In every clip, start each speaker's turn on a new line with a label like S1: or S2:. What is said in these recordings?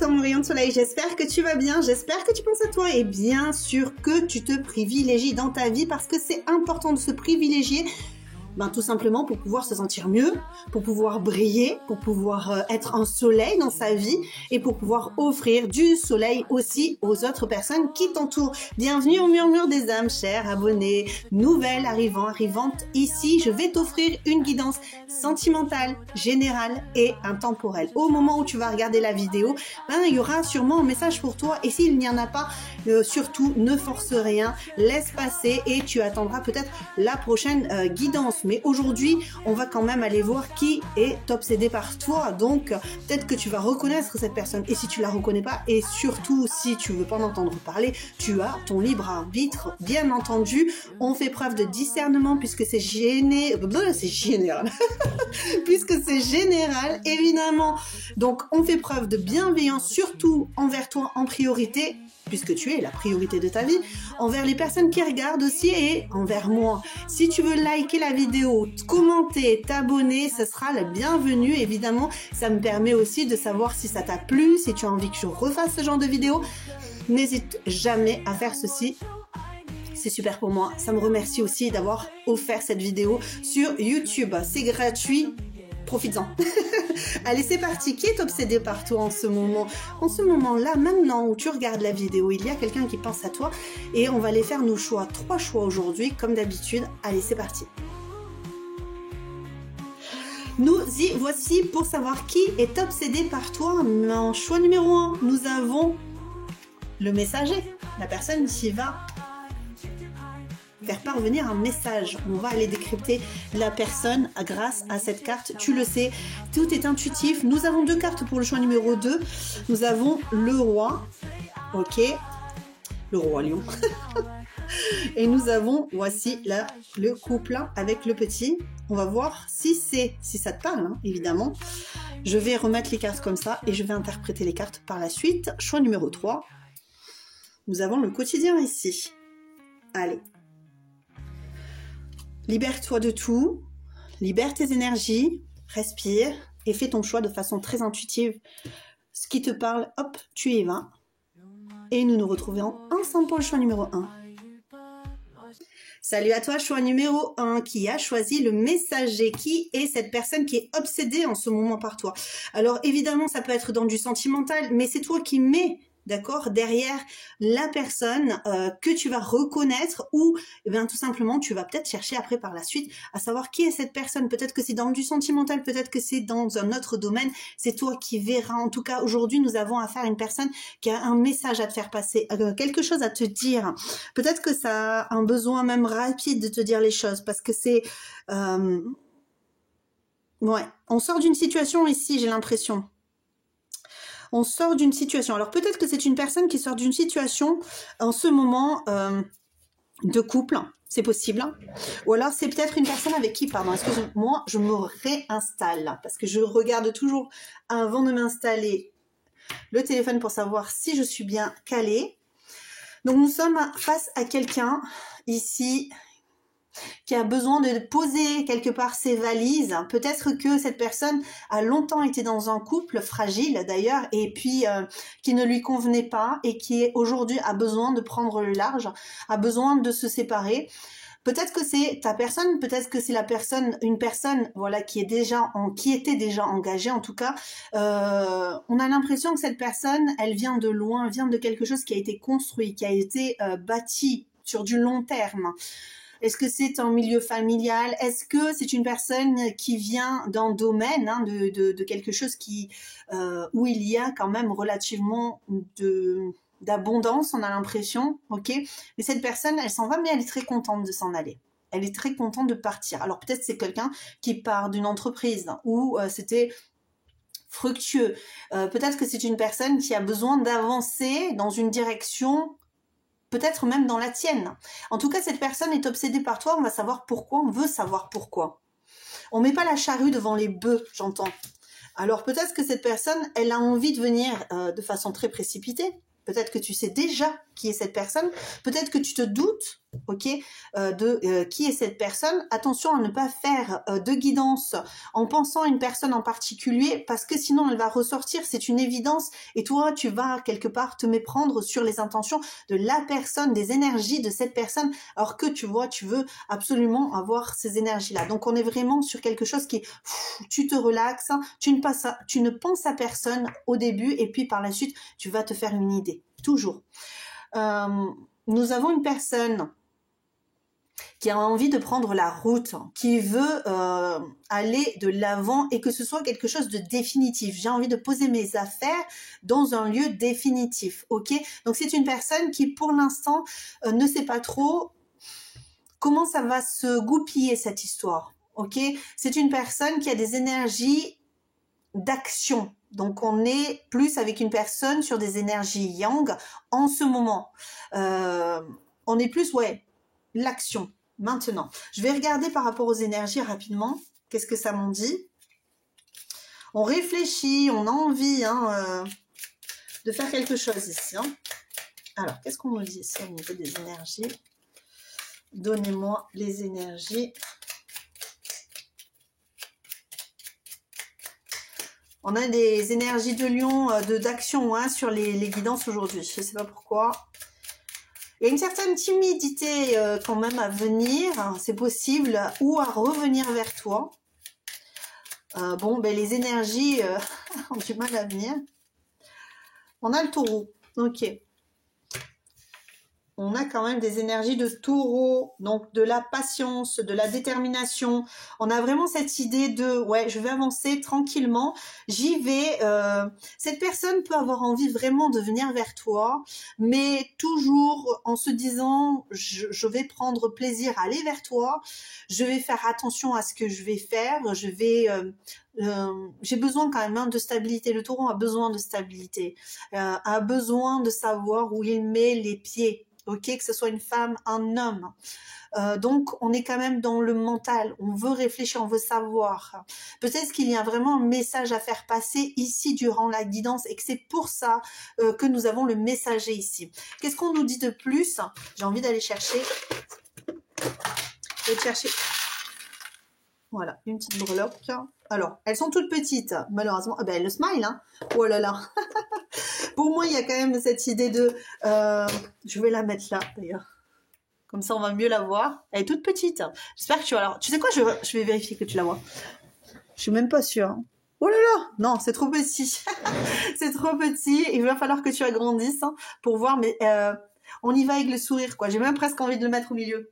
S1: toi mon rayon de soleil, j'espère que tu vas bien, j'espère que tu penses à toi et bien sûr que tu te privilégies dans ta vie parce que c'est important de se privilégier. Tout simplement pour pouvoir se sentir mieux, pour pouvoir briller, pour pouvoir être un soleil dans sa vie et pour pouvoir offrir du soleil aussi aux autres personnes qui t'entourent. Bienvenue au Murmure des âmes, chers abonnés, nouvelles arrivantes. Ici, je vais t'offrir une guidance sentimentale, générale et intemporelle. Au moment où tu vas regarder la vidéo, il y aura sûrement un message pour toi et s'il n'y en a pas, surtout ne force rien, laisse passer et tu attendras peut-être la prochaine guidance. Mais aujourd'hui, on va quand même aller voir qui est obsédé par toi. Donc, peut-être que tu vas reconnaître cette personne. Et si tu la reconnais pas, et surtout si tu veux pas en entendre parler, tu as ton libre arbitre. Bien entendu, on fait preuve de discernement puisque c'est général. Puisque c'est général, évidemment. Donc, on fait preuve de bienveillance, surtout envers toi en priorité, puisque tu es la priorité de ta vie, envers les personnes qui regardent aussi et envers moi. Si tu veux liker la vidéo, commenter, t'abonner, ce sera le bienvenu. Évidemment, ça me permet aussi de savoir si ça t'a plu, si tu as envie que je refasse ce genre de vidéo. N'hésite jamais à faire ceci. C'est super pour moi. Ça me remercie aussi d'avoir offert cette vidéo sur YouTube. C'est gratuit. Profites-en. Allez, c'est parti. Qui est obsédé par toi en ce moment? En ce moment-là, maintenant où tu regardes la vidéo, il y a quelqu'un qui pense à toi et on va aller faire nos choix. 3 choix aujourd'hui, comme d'habitude. Allez, c'est parti. Nous y voici pour savoir qui est obsédé par toi. En choix numéro 1, nous avons le messager, la personne qui va faire parvenir un message. On va aller décrypter la personne grâce à cette carte. Tu le sais, tout est intuitif. Nous avons 2 cartes pour le choix numéro 2. Nous avons le roi, ok, le roi lion. Et nous avons, voici là, le couple avec le petit. On va voir si ça te parle, hein, évidemment. Je vais remettre les cartes comme ça et je vais interpréter les cartes par la suite. Choix numéro 3. Nous avons le quotidien ici. Allez. Libère-toi de tout, libère tes énergies, respire et fais ton choix de façon très intuitive. Ce qui te parle, hop, tu y vas. Et nous nous retrouvons ensemble pour le choix numéro 1. Salut à toi, choix numéro 1, qui a choisi le messager. Qui est cette personne qui est obsédée en ce moment par toi? Alors évidemment, ça peut être dans du sentimental, mais c'est toi qui mets, d'accord, derrière la personne que tu vas reconnaître ou tout simplement tu vas peut-être chercher après par la suite à savoir qui est cette personne. Peut-être que c'est dans du sentimental, peut-être que c'est dans un autre domaine, c'est toi qui verras. En tout cas, aujourd'hui, nous avons affaire à une personne qui a un message à te faire passer, quelque chose à te dire. Peut-être que ça a un besoin même rapide de te dire les choses parce que c'est... ouais, on sort d'une situation ici, j'ai l'impression. On sort d'une situation. Alors peut-être que c'est une personne qui sort d'une situation en ce moment de couple, c'est possible. Ou alors c'est peut-être une personne avec qui, pardon, excusez-moi, je me réinstalle parce que je regarde toujours avant de m'installer le téléphone pour savoir si je suis bien calée. Donc nous sommes face à quelqu'un ici qui a besoin de poser quelque part ses valises. Peut-être que cette personne a longtemps été dans un couple fragile d'ailleurs et puis qui ne lui convenait pas et qui aujourd'hui a besoin de prendre le large, a besoin de se séparer. Peut-être que c'est ta personne, peut-être que c'est une personne voilà qui était déjà engagée. En tout cas, on a l'impression que cette personne, elle vient de loin, vient de quelque chose qui a été construit, qui a été bâti sur du long terme. Est-ce que c'est un milieu familial? Est-ce que c'est une personne qui vient d'un domaine de quelque chose où il y a quand même relativement d'abondance, on a l'impression, ok? Mais cette personne, elle s'en va, mais elle est très contente de s'en aller. Elle est très contente de partir. Alors peut-être c'est quelqu'un qui part d'une entreprise où c'était fructueux. Peut-être que c'est une personne qui a besoin d'avancer dans une direction, peut-être même dans la tienne. En tout cas, cette personne est obsédée par toi, on va savoir pourquoi, on veut savoir pourquoi. On met pas la charrue devant les bœufs, j'entends. Alors peut-être que cette personne, elle a envie de venir de façon très précipitée. Peut-être que tu sais déjà qui est cette personne. Peut-être que tu te doutes ok, qui est cette personne. Attention à ne pas faire de guidance en pensant à une personne en particulier, parce que sinon elle va ressortir, c'est une évidence, et toi tu vas quelque part te méprendre sur les intentions de la personne, des énergies de cette personne, alors que tu vois, tu veux absolument avoir ces énergies-là. Donc on est vraiment sur quelque chose qui, tu te relaxes, tu ne penses à personne au début, et puis par la suite, tu vas te faire une idée, toujours. Nous avons une personne qui a envie de prendre la route, qui veut aller de l'avant et que ce soit quelque chose de définitif. J'ai envie de poser mes affaires dans un lieu définitif, ok? Donc c'est une personne qui pour l'instant ne sait pas trop comment ça va se goupiller cette histoire, ok? C'est une personne qui a des énergies d'action. Donc on est plus avec une personne sur des énergies yang en ce moment. On est plus, ouais, l'action. Maintenant, je vais regarder par rapport aux énergies rapidement. Qu'est-ce que ça m'en dit? On réfléchit, on a envie de faire quelque chose ici. Alors, qu'est-ce qu'on nous dit ici au niveau des énergies? Donnez-moi les énergies. On a des énergies de lion, d'action sur les guidances aujourd'hui. Je ne sais pas pourquoi. Il y a une certaine timidité quand même à venir, c'est possible, ou à revenir vers toi. Bon, ben les énergies ont du mal à venir. On a le taureau, ok. On a quand même des énergies de taureau, donc de la patience, de la détermination. On a vraiment cette idée de, ouais, je vais avancer tranquillement, j'y vais. Cette personne peut avoir envie vraiment de venir vers toi, mais toujours en se disant, je vais prendre plaisir à aller vers toi, je vais faire attention à ce que je vais faire, j'ai besoin quand même de stabilité. Le taureau a besoin de stabilité, a besoin de savoir où il met les pieds. Ok, que ce soit une femme, un homme. Donc, on est quand même dans le mental. On veut réfléchir, on veut savoir. Peut-être qu'il y a vraiment un message à faire passer ici durant la guidance et que c'est pour ça que nous avons le messager ici. Qu'est-ce qu'on nous dit de plus? J'ai envie d'aller chercher. Je vais chercher. Voilà, une petite breloque. Alors, elles sont toutes petites, malheureusement. Ah ben, le smile, hein. Oh là là. Pour moi, il y a quand même cette idée de... je vais la mettre là, d'ailleurs. Comme ça, on va mieux la voir. Elle est toute petite. J'espère que tu vas la voir. Tu sais quoi, je vais vérifier que tu la vois. Je suis même pas sûre. Hein. Oh là là. Non, c'est trop petit. C'est trop petit. Il va falloir que tu agrandisses pour voir. Mais on y va avec le sourire, quoi. J'ai même presque envie de le mettre au milieu.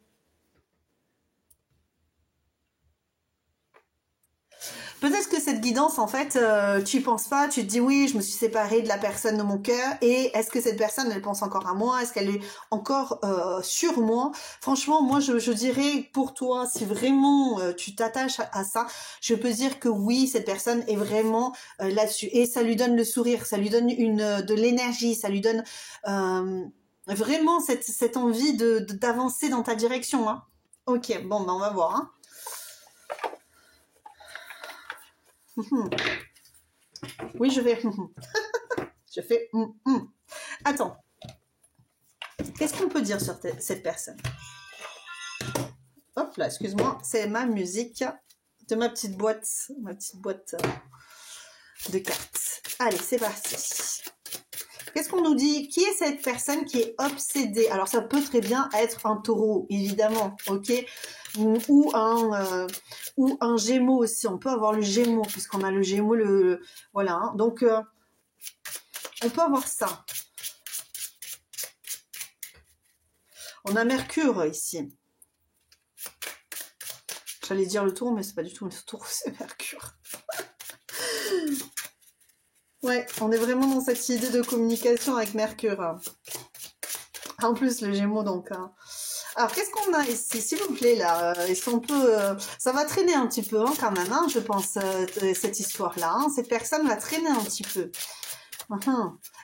S1: Peut-être que cette guidance, en fait, tu y penses pas, tu te dis oui, je me suis séparée de la personne de mon cœur, et est-ce que cette personne, elle pense encore à moi? Est-ce qu'elle est encore sur moi? Franchement, moi, je dirais pour toi, si vraiment tu t'attaches à ça, je peux dire que oui, cette personne est vraiment là-dessus, et ça lui donne le sourire, ça lui donne de l'énergie, ça lui donne vraiment cette envie d'avancer dans ta direction. Hein. Ok, bon, ben on va voir. Hein. Oui, je vais. Je fais. Attends. Qu'est-ce qu'on peut dire sur cette personne? Hop là, excuse-moi, c'est ma musique de ma petite boîte de cartes. Allez, c'est parti. Qu'est-ce qu'on nous dit? Qui est cette personne qui est obsédée? Alors, ça peut très bien être un taureau, évidemment, ok? Ou un gémeau aussi. On peut avoir le gémeau, puisqu'on a le gémeau, voilà. Hein. Donc, on peut avoir ça. On a Mercure ici. J'allais dire le taureau, mais c'est pas du tout le taureau, c'est Mercure. Ouais, on est vraiment dans cette idée de communication avec Mercure. En plus, le Gémeaux, donc. Hein. Alors, qu'est-ce qu'on a ici, s'il vous plaît, là? Est-ce qu'on peut... ça va traîner un petit peu, hein, quand même, hein, je pense, cette histoire-là. Hein. Cette personne va traîner un petit peu.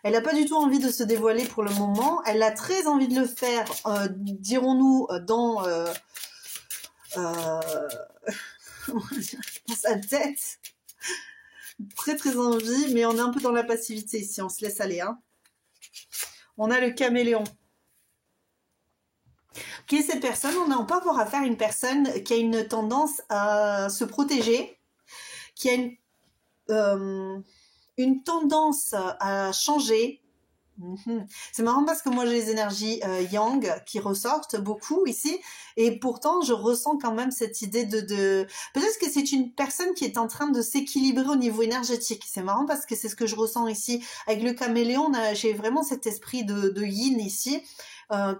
S1: Elle n'a pas du tout envie de se dévoiler pour le moment. Elle a très envie de le faire, dirons-nous, dans sa tête. Très très envie, mais on est un peu dans la passivité ici, on se laisse aller. Hein. On a le caméléon. Qui est cette personne? On peut avoir affaire à une personne qui a une tendance à se protéger, qui a une tendance à changer. C'est marrant parce que moi j'ai les énergies yang qui ressortent beaucoup ici et pourtant je ressens quand même cette idée de... Peut-être que c'est une personne qui est en train de s'équilibrer au niveau énergétique. C'est marrant parce que c'est ce que je ressens ici. Avec le caméléon, j'ai vraiment cet esprit de yin ici.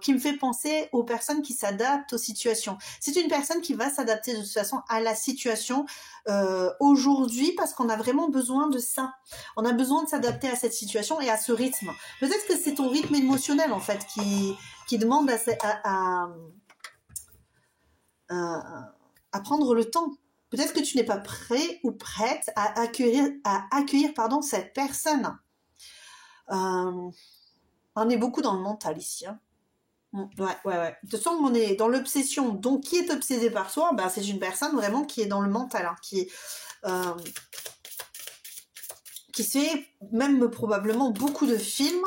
S1: Qui me fait penser aux personnes qui s'adaptent aux situations. C'est une personne qui va s'adapter de toute façon à la situation aujourd'hui parce qu'on a vraiment besoin de ça. On a besoin de s'adapter à cette situation et à ce rythme. Peut-être que c'est ton rythme émotionnel en fait qui demande à prendre le temps. Peut-être que tu n'es pas prêt ou prête à accueillir cette personne. On est beaucoup dans le mental ici. Hein. Ouais. De toute façon, on est dans l'obsession. Donc, qui est obsédé par soi? Ben, c'est une personne vraiment qui est dans le mental, hein, qui fait même probablement beaucoup de films.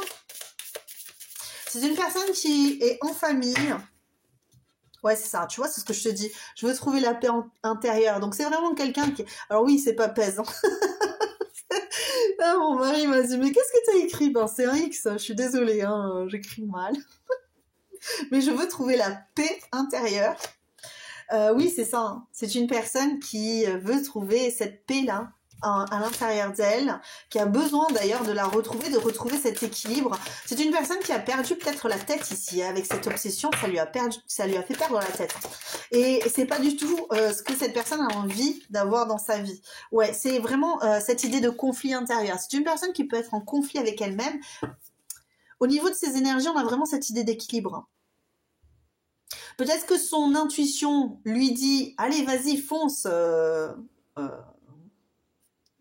S1: C'est une personne qui est en famille. Ouais, c'est ça. Tu vois, c'est ce que je te dis. Je veux trouver la paix intérieure. Donc, c'est vraiment quelqu'un qui... Alors oui, c'est pas pesant. Ah, mon mari m'a dit, mais qu'est-ce que t'as écrit? Ben, c'est un X. Je suis désolée, hein, j'écris mal. Mais je veux trouver la paix intérieure. Oui, c'est ça. Hein. C'est une personne qui veut trouver cette paix-là à l'intérieur d'elle, qui a besoin d'ailleurs de la retrouver, de retrouver cet équilibre. C'est une personne qui a perdu peut-être la tête ici, avec cette obsession, ça lui a fait perdre la tête. Et c'est pas du tout ce que cette personne a envie d'avoir dans sa vie. Ouais, c'est vraiment cette idée de conflit intérieur. C'est une personne qui peut être en conflit avec elle-même. Au niveau de ses énergies, on a vraiment cette idée d'équilibre. Peut-être que son intuition lui dit « Allez, vas-y, fonce,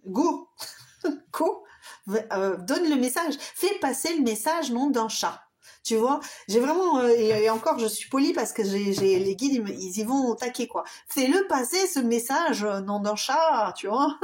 S1: go, go, donne le message, fais passer le message, nom d'un chat. » Tu vois, j'ai vraiment, et encore, je suis polie parce que j'ai les guides, ils y vont au taquet, quoi. Fais-le passer, ce message, nom d'un chat, tu vois.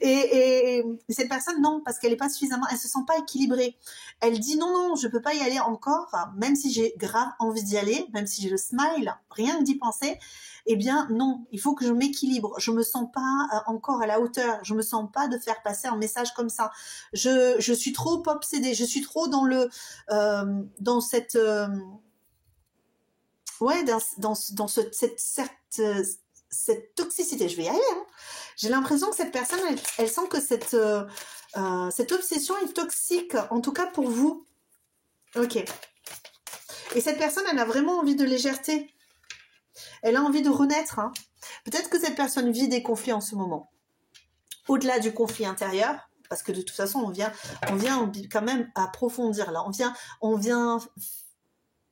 S1: Et cette personne, non, parce qu'elle est pas suffisamment, elle se sent pas équilibrée. Elle dit non, je peux pas y aller encore, même si j'ai grave envie d'y aller, même si j'ai le smile, rien que d'y penser. Eh bien, non, il faut que je m'équilibre. Je me sens pas encore à la hauteur. Je me sens pas de faire passer un message comme ça. Je suis trop obsédée. Je suis trop dans dans cette, cette toxicité. Je vais y arriver. Hein. J'ai l'impression que cette personne, elle sent que cette obsession est toxique, en tout cas pour vous. Ok. Et cette personne, elle a vraiment envie de légèreté. Elle a envie de renaître. Hein. Peut-être que cette personne vit des conflits en ce moment. Au-delà du conflit intérieur, parce que de toute façon, on vient quand même approfondir là. On vient...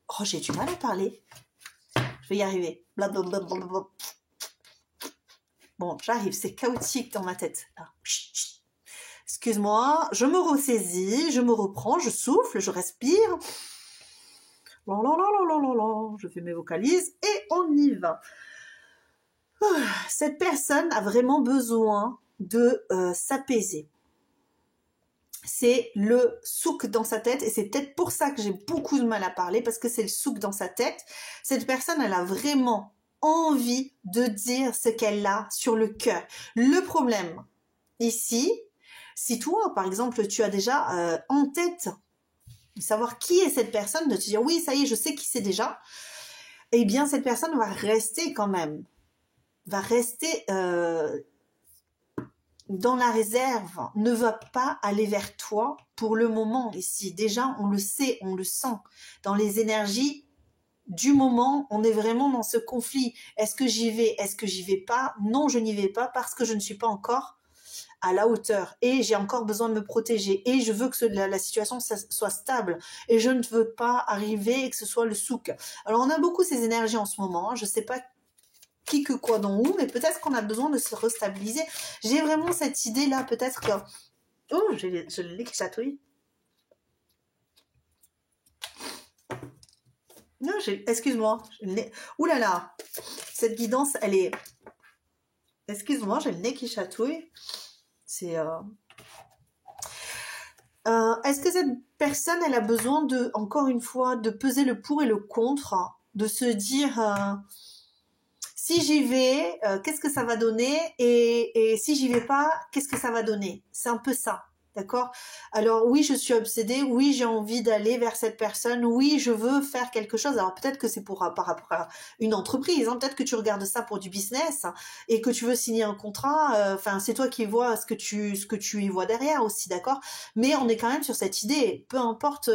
S1: Oh, j'ai du mal à parler. Je vais y arriver. Blablabla. Bon, j'arrive, c'est chaotique dans ma tête. Ah. Excuse-moi, je me ressaisis, je me reprends, je souffle, je respire. Je fais mes vocalises et on y va. Cette personne a vraiment besoin de s'apaiser. C'est le souk dans sa tête et c'est peut-être pour ça que j'ai beaucoup de mal à parler parce que c'est le souk dans sa tête. Cette personne, elle a vraiment envie de dire ce qu'elle a sur le cœur. Le problème ici, si toi, par exemple, tu as déjà en tête de savoir qui est cette personne, de te dire oui, ça y est, je sais qui c'est déjà, eh bien, cette personne va rester quand même, va rester dans la réserve, ne va pas aller vers toi pour le moment ici. Déjà, on le sait, on le sent. Dans les énergies du moment, on est vraiment dans ce conflit. Est-ce que j'y vais? Est-ce que j'y vais pas? Non, je n'y vais pas parce que je ne suis pas encore à la hauteur et j'ai encore besoin de me protéger et je veux que la situation soit stable et je ne veux pas arriver et que ce soit le souk. Alors, on a beaucoup ces énergies en ce moment. Hein. Je sais pas qui que quoi dans où, mais peut-être qu'on a besoin de se restabiliser. J'ai vraiment cette idée-là, peut-être que... Oh, je l'ai qui chatouille. Non, excuse-moi. Ouh là là, cette guidance, elle est... Excuse-moi, j'ai le nez qui chatouille. C'est... Est-ce que cette personne, elle a besoin de, encore une fois, de peser le pour et le contre de se dire si j'y vais, qu'est-ce que ça va donner et si j'y vais pas, qu'est-ce que ça va donner? C'est un peu ça. D'accord? Alors oui, je suis obsédée, oui, j'ai envie d'aller vers cette personne, oui, je veux faire quelque chose. Alors peut-être que c'est pour par rapport à une entreprise, hein, peut-être que tu regardes ça pour du business et que tu veux signer un contrat, enfin c'est toi qui vois ce que tu y vois derrière aussi, d'accord? Mais on est quand même sur cette idée, peu importe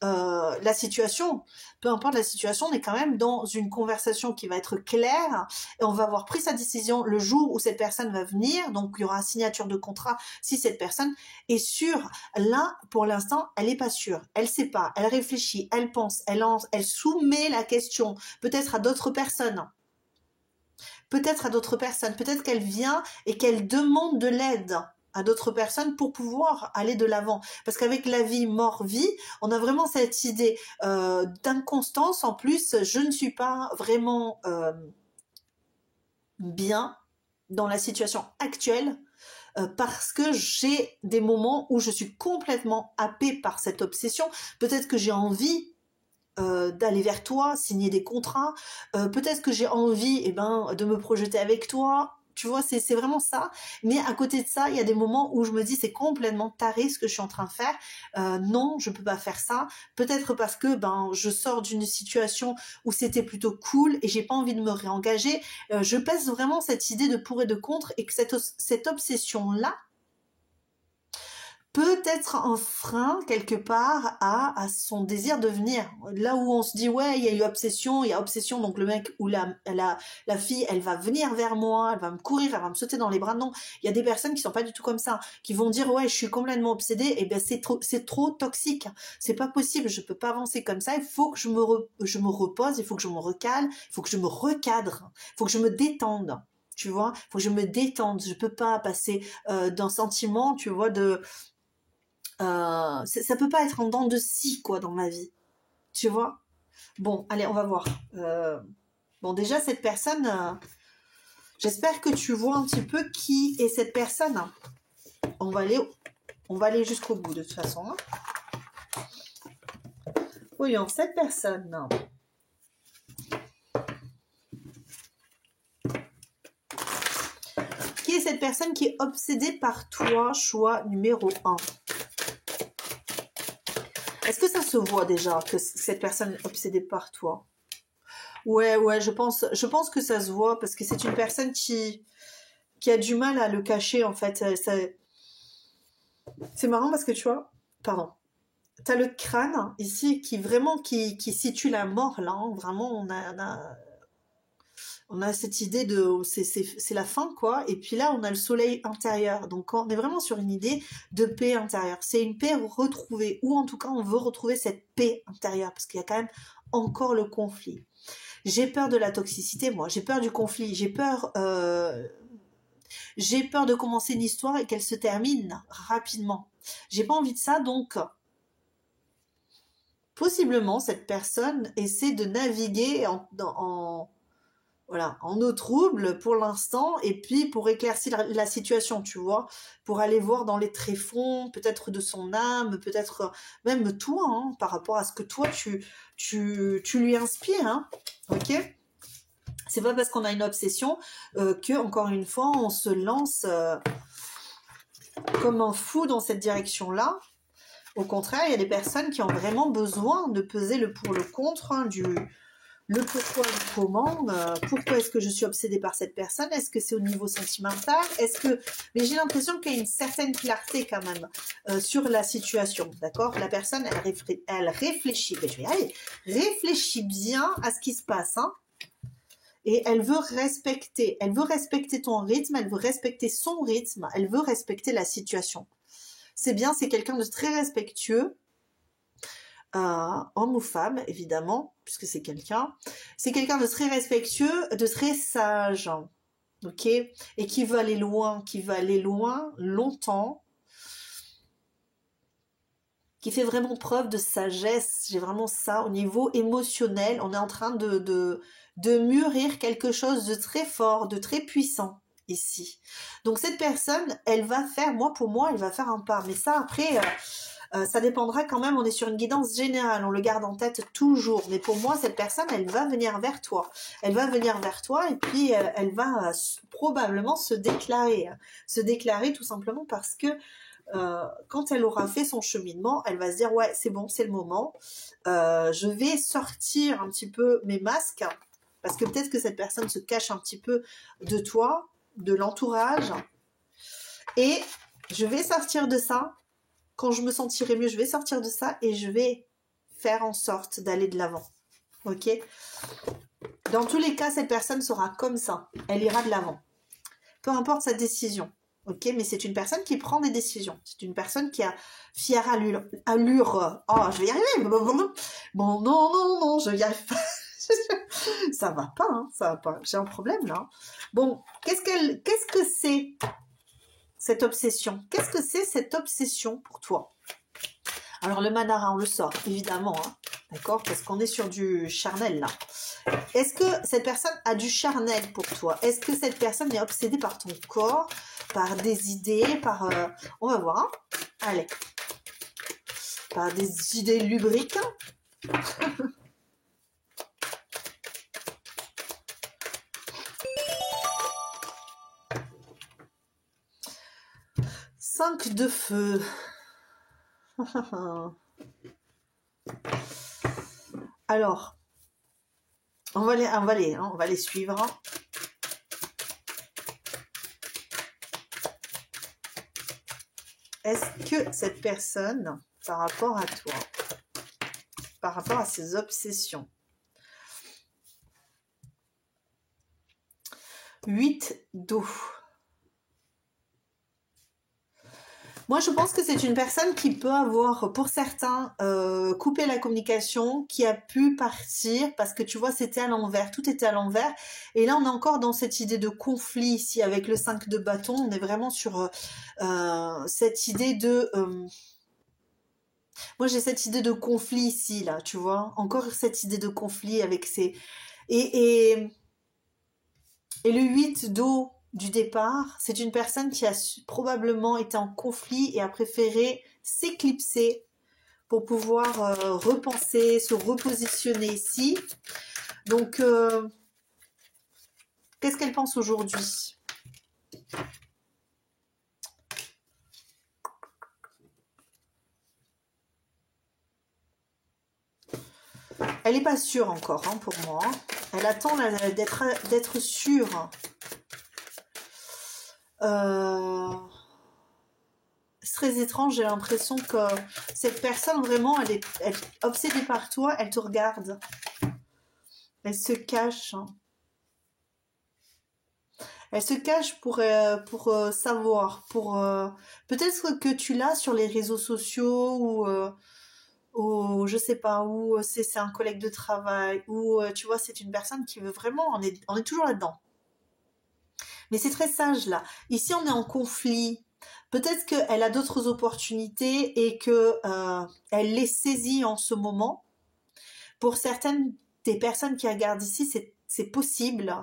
S1: la situation, on est quand même dans une conversation qui va être claire et on va avoir pris sa décision le jour où cette personne va venir, donc il y aura signature de contrat si cette personne est sûre. Là, pour l'instant, elle n'est pas sûre, elle sait pas, elle réfléchit, elle pense, elle soumet la question peut-être à d'autres personnes. Peut-être qu'elle vient et qu'elle demande de l'aide à d'autres personnes pour pouvoir aller de l'avant. Parce qu'avec la vie, mort, vie, on a vraiment cette idée d'inconstance. En plus, je ne suis pas vraiment bien dans la situation actuelle parce que j'ai des moments où je suis complètement happée par cette obsession. Peut-être que j'ai envie d'aller vers toi, signer des contrats. Peut-être que j'ai envie de me projeter avec toi. Tu vois, c'est vraiment ça. Mais à côté de ça, il y a des moments où je me dis c'est complètement taré ce que je suis en train de faire. Non, je peux pas faire ça. Peut-être parce que je sors d'une situation où c'était plutôt cool et j'ai pas envie de me réengager. Je pèse vraiment cette idée de pour et de contre et que cette obsession-là peut être un frein quelque part à son désir de venir. Là où on se dit ouais il y a eu obsession, il y a obsession, donc le mec ou la fille elle va venir vers moi, elle va me courir, elle va me sauter dans les bras. Non, il y a des personnes qui sont pas du tout comme ça, qui vont dire ouais je suis complètement obsédée, et bien c'est trop toxique, c'est pas possible, je peux pas avancer comme ça, il faut que je me repose, il faut que je me recale, il faut que je me recadre, il faut que je me détende. Tu vois, faut que je me détende, je peux pas passer d'un sentiment, tu vois, ça peut pas être en dents de scie quoi dans ma vie, tu vois. Bon, allez, on va voir. Bon, déjà cette personne, j'espère que tu vois un petit peu qui est cette personne. On va aller jusqu'au bout de toute façon. Voyons cette personne. Qui est cette personne qui est obsédée par toi, choix numéro 1? Est-ce que ça se voit déjà que cette personne est obsédée par toi? Ouais, je pense que ça se voit parce que c'est une personne qui a du mal à le cacher en fait. C'est marrant parce que tu vois, pardon, t'as le crâne ici qui situe la mort là. Hein. Vraiment, on a cette idée de c'est la fin quoi. Et puis là, on a le soleil intérieur. Donc on est vraiment sur une idée de paix intérieure. C'est une paix retrouvée ou en tout cas, on veut retrouver cette paix intérieure parce qu'il y a quand même encore le conflit. J'ai peur de la toxicité, moi. J'ai peur du conflit. J'ai peur de commencer une histoire et qu'elle se termine rapidement. J'ai pas envie de ça, donc possiblement cette personne essaie de naviguer en eau trouble pour l'instant et puis pour éclaircir la situation, tu vois, pour aller voir dans les tréfonds, peut-être de son âme, peut-être même toi, hein, par rapport à ce que toi tu lui inspires, hein, ok? C'est pas parce qu'on a une obsession que, encore une fois, on se lance comme un fou dans cette direction-là. Au contraire, il y a des personnes qui ont vraiment besoin de peser le pour le contre, hein, le pourquoi, le comment, pourquoi est-ce que je suis obsédée par cette personne, est-ce que c'est au niveau sentimental, mais j'ai l'impression qu'il y a une certaine clarté quand même sur la situation, d'accord? La personne, elle réfléchit, je vais y aller, réfléchit bien à ce qui se passe, hein. Et elle veut respecter ton rythme, elle veut respecter son rythme, elle veut respecter la situation. C'est bien, c'est quelqu'un de très respectueux, homme ou femme, évidemment, puisque c'est quelqu'un de très respectueux, de très sage, ok, et qui veut aller loin, longtemps, qui fait vraiment preuve de sagesse. J'ai vraiment ça au niveau émotionnel. On est en train de mûrir quelque chose de très fort, de très puissant ici. Donc cette personne, elle va faire, pour moi, elle va faire un pas. Mais ça, après, Ça dépendra quand même, on est sur une guidance générale, on le garde en tête toujours. Mais pour moi, cette personne, elle va venir vers toi. Elle va venir vers toi et puis elle va probablement se déclarer. Se déclarer tout simplement parce que quand elle aura fait son cheminement, elle va se dire ouais, c'est bon, c'est le moment. Je vais sortir un petit peu mes masques parce que peut-être que cette personne se cache un petit peu de toi, de l'entourage. Et je vais sortir de ça. Quand je me sentirai mieux, je vais sortir de ça et je vais faire en sorte d'aller de l'avant. Ok? Dans tous les cas, cette personne sera comme ça. Elle ira de l'avant. Peu importe sa décision. Ok? Mais c'est une personne qui prend des décisions. C'est une personne qui a fière allure. Oh, je vais y arriver. Bon, non, je n'y arrive pas. Ça va pas, hein, ça va pas. J'ai un problème là. Bon, qu'est-ce que c'est cette obsession? Qu'est-ce que c'est cette obsession pour toi? Alors le mandarin, on le sort, évidemment, hein, d'accord? Parce qu'on est sur du charnel là. Est-ce que cette personne a du charnel pour toi? Est-ce que cette personne est obsédée par ton corps, par des idées, par... on va voir, hein. Allez. Par des idées lubriques. 5 de feu. Alors, on va les suivre. Est-ce que cette personne, par rapport à toi, par rapport à ses obsessions, 8 d'eau. Moi, je pense que c'est une personne qui peut avoir, pour certains, coupé la communication, qui a pu partir, parce que tu vois, c'était à l'envers, tout était à l'envers. Et là, on est encore dans cette idée de conflit ici, avec le 5 de bâton. On est vraiment sur cette idée de... moi, j'ai cette idée de conflit ici, là, tu vois. Encore cette idée de conflit avec ces... Et le 8 d'eau du départ, c'est une personne qui a probablement été en conflit et a préféré s'éclipser pour pouvoir repenser, se repositionner ici. Donc, qu'est-ce qu'elle pense aujourd'hui? Elle n'est pas sûre encore, hein, pour moi. Elle attend d'être sûre. C'est très étrange, j'ai l'impression que cette personne, vraiment, elle est obsédée par toi, elle te regarde. Elle se cache. Elle se cache pour savoir, pour peut-être que tu l'as sur les réseaux sociaux ou je sais pas, ou c'est un collègue de travail, ou tu vois, c'est une personne qui veut vraiment, on est toujours là-dedans. Mais c'est très sage là. Ici, on est en conflit. Peut-être qu'elle a d'autres opportunités et que elle les saisit en ce moment. Pour certaines des personnes qui regardent ici, c'est possible.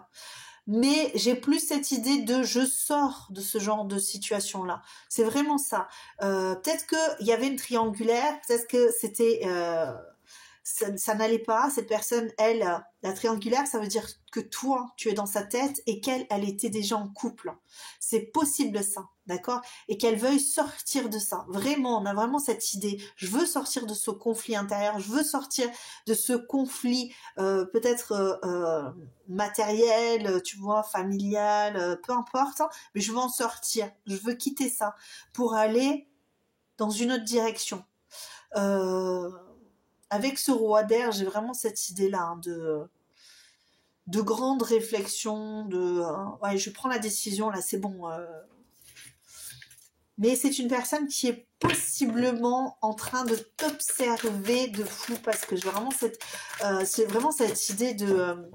S1: Mais j'ai plus cette idée de je sors de ce genre de situation-là. C'est vraiment ça. Peut-être qu'il y avait une triangulaire, peut-être que c'était... ça n'allait pas. Cette personne, elle, la triangulaire, ça veut dire que toi, tu es dans sa tête et qu'elle, elle était déjà en couple. C'est possible ça, d'accord? Et qu'elle veuille sortir de ça. Vraiment, on a vraiment cette idée. Je veux sortir de ce conflit intérieur. Je veux sortir de ce conflit peut-être matériel, tu vois, familial, peu importe. Hein, mais je veux en sortir. Je veux quitter ça pour aller dans une autre direction. Avec ce roi d'air, j'ai vraiment cette idée-là hein, de grande réflexion, ouais, je prends la décision, là, c'est bon. Mais c'est une personne qui est possiblement en train de t'observer de fou, parce que j'ai vraiment c'est vraiment cette idée de...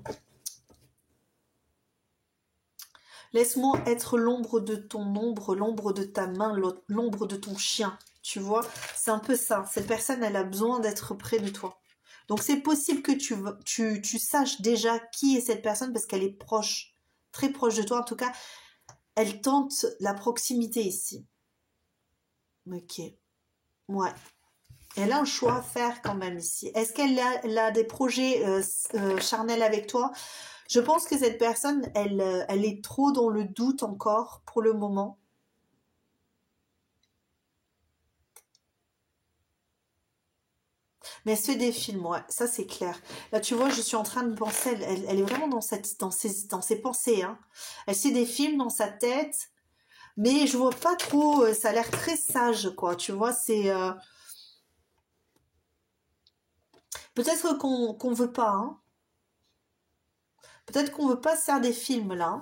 S1: laisse-moi être l'ombre de ton ombre, l'ombre de ta main, l'ombre de ton chien. Tu vois, c'est un peu ça. Cette personne, elle a besoin d'être près de toi. Donc, c'est possible que tu saches déjà qui est cette personne parce qu'elle est proche, très proche de toi. En tout cas, elle tente la proximité ici. Ok. Ouais. Elle a un choix à faire quand même ici. Est-ce qu'elle elle a des projets charnels avec toi? Je pense que cette personne, elle est trop dans le doute encore pour le moment. Mais elle se fait des films, ouais, ça c'est clair. Là, tu vois, je suis en train de penser, elle est vraiment dans ses pensées, hein. Elle se fait des films dans sa tête, mais je vois pas trop, ça a l'air très sage, quoi. Tu vois, c'est peut-être qu'on veut pas, hein. Peut-être qu'on veut pas se faire des films là.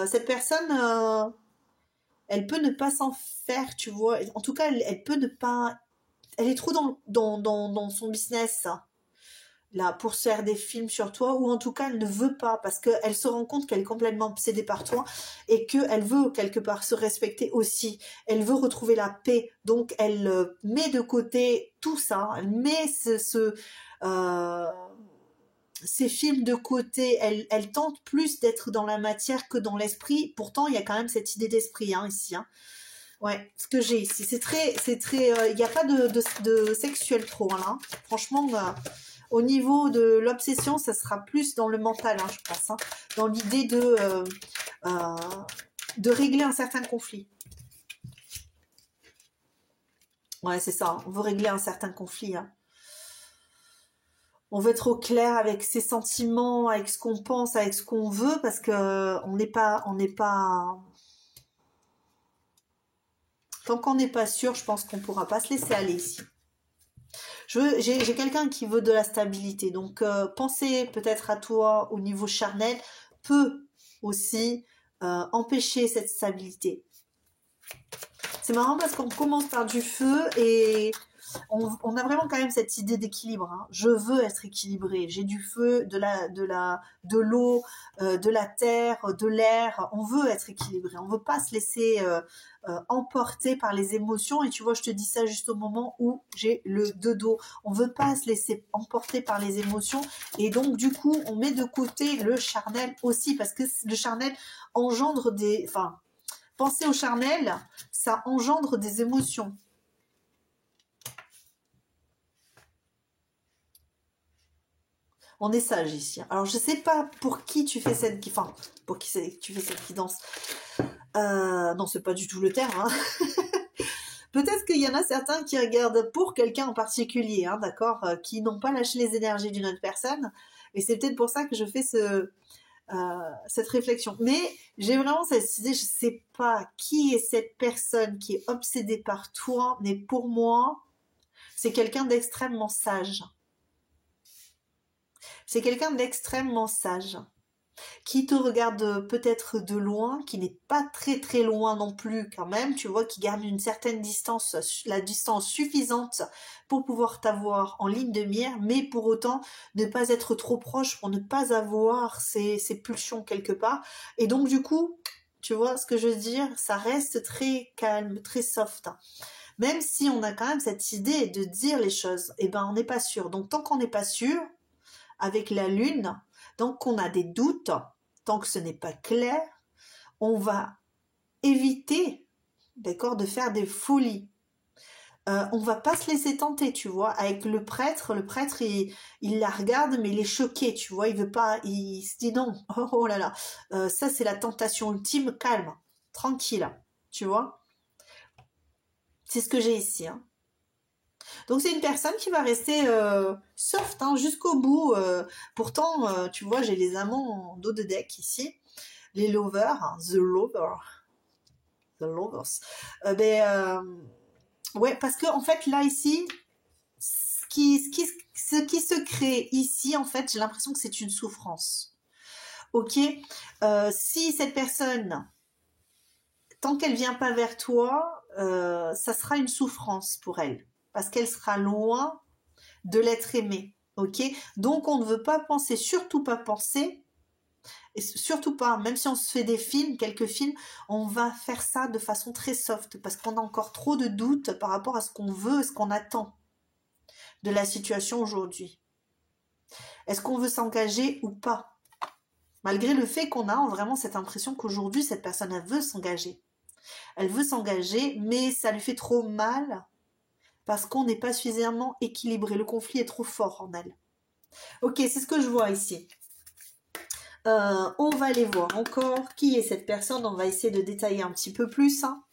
S1: Cette personne, elle peut ne pas s'en faire, tu vois. En tout cas, elle peut ne pas. Elle est trop dans son business, hein, là, pour se faire des films sur toi, ou en tout cas, elle ne veut pas, parce qu'elle se rend compte qu'elle est complètement obsédée par toi, et qu'elle veut, quelque part, se respecter aussi. Elle veut retrouver la paix, donc elle met de côté tout ça, elle met euh, ces films de côté, elle tente plus d'être dans la matière que dans l'esprit, pourtant, il y a quand même cette idée d'esprit, hein, ici, hein. Ouais, ce que j'ai ici, il n'y a pas de sexuel trop, hein, là. Franchement, au niveau de l'obsession, ça sera plus dans le mental, hein, je pense, hein, dans l'idée euh, de régler un certain conflit. Ouais, c'est ça, on veut régler un certain conflit, hein. On veut être au clair avec ses sentiments, avec ce qu'on pense, avec ce qu'on veut, parce que on n'est pas, tant qu'on n'est pas sûr, je pense qu'on pourra pas se laisser aller ici. J'ai quelqu'un qui veut de la stabilité, donc penser peut-être à toi au niveau charnel peut aussi empêcher cette stabilité. C'est marrant parce qu'on commence par du feu et on a vraiment quand même cette idée d'équilibre, hein. Je veux être équilibré. J'ai du feu, de l'eau, de la terre, de l'air. On veut être équilibré. On veut pas se laisser emporter par les émotions. Et tu vois, je te dis ça juste au moment où j'ai le dos. On veut pas se laisser emporter par les émotions. Et donc, du coup, on met de côté le charnel aussi parce que le charnel engendre enfin, penser au charnel, ça engendre des émotions. On est sage ici. Alors, je sais pas pour qui tu fais enfin, pour qui tu fais cette guidance. Non, c'est pas du tout le terme, hein. Peut-être qu'il y en a certains qui regardent pour quelqu'un en particulier, hein, d'accord, qui n'ont pas lâché les énergies d'une autre personne. Et c'est peut-être pour ça que je fais cette réflexion. Mais j'ai vraiment cette idée, je sais pas qui est cette personne qui est obsédée par toi, mais pour moi, c'est quelqu'un d'extrêmement sage. C'est quelqu'un d'extrêmement sage, qui te regarde peut-être de loin, qui n'est pas très très loin non plus quand même, tu vois, qui garde une certaine distance, la distance suffisante pour pouvoir t'avoir en ligne de mire, mais pour autant ne pas être trop proche pour ne pas avoir ces pulsions quelque part. Et donc du coup, tu vois ce que je veux dire, ça reste très calme, très soft. Même si on a quand même cette idée de dire les choses, eh ben on n'est pas sûr. Donc tant qu'on n'est pas sûr, avec la lune, tant qu'on a des doutes, tant que ce n'est pas clair, on va éviter, d'accord, de faire des folies. On va pas se laisser tenter, tu vois. Avec le prêtre, il la regarde, mais il est choqué, tu vois. Il veut pas, il se dit non. Oh là là, ça c'est la tentation ultime. Calme, tranquille, tu vois. C'est ce que j'ai ici, hein. Donc c'est une personne qui va rester soft, hein, jusqu'au bout. Pourtant, tu vois, j'ai les amants en dos de deck ici, les lovers, hein, the lovers. Ouais, parce que en fait là ici, ce qui se crée ici, en fait, j'ai l'impression que c'est une souffrance. Ok, si cette personne, tant qu'elle vient pas vers toi, ça sera une souffrance pour elle, parce qu'elle sera loin de l'être aimé, ok. Donc on ne veut pas penser, surtout pas penser, et surtout pas, même si on se fait des films, quelques films, on va faire ça de façon très soft, parce qu'on a encore trop de doutes par rapport à ce qu'on veut, ce qu'on attend de la situation aujourd'hui. Est-ce qu'on veut s'engager ou pas? Malgré le fait qu'on a vraiment cette impression qu'aujourd'hui, cette personne, elle veut s'engager. Elle veut s'engager, mais ça lui fait trop mal parce qu'on n'est pas suffisamment équilibré. Le conflit est trop fort en elle. Ok, c'est ce que je vois ici. On va aller voir encore qui est cette personne. On va essayer de détailler un petit peu plus. Hein.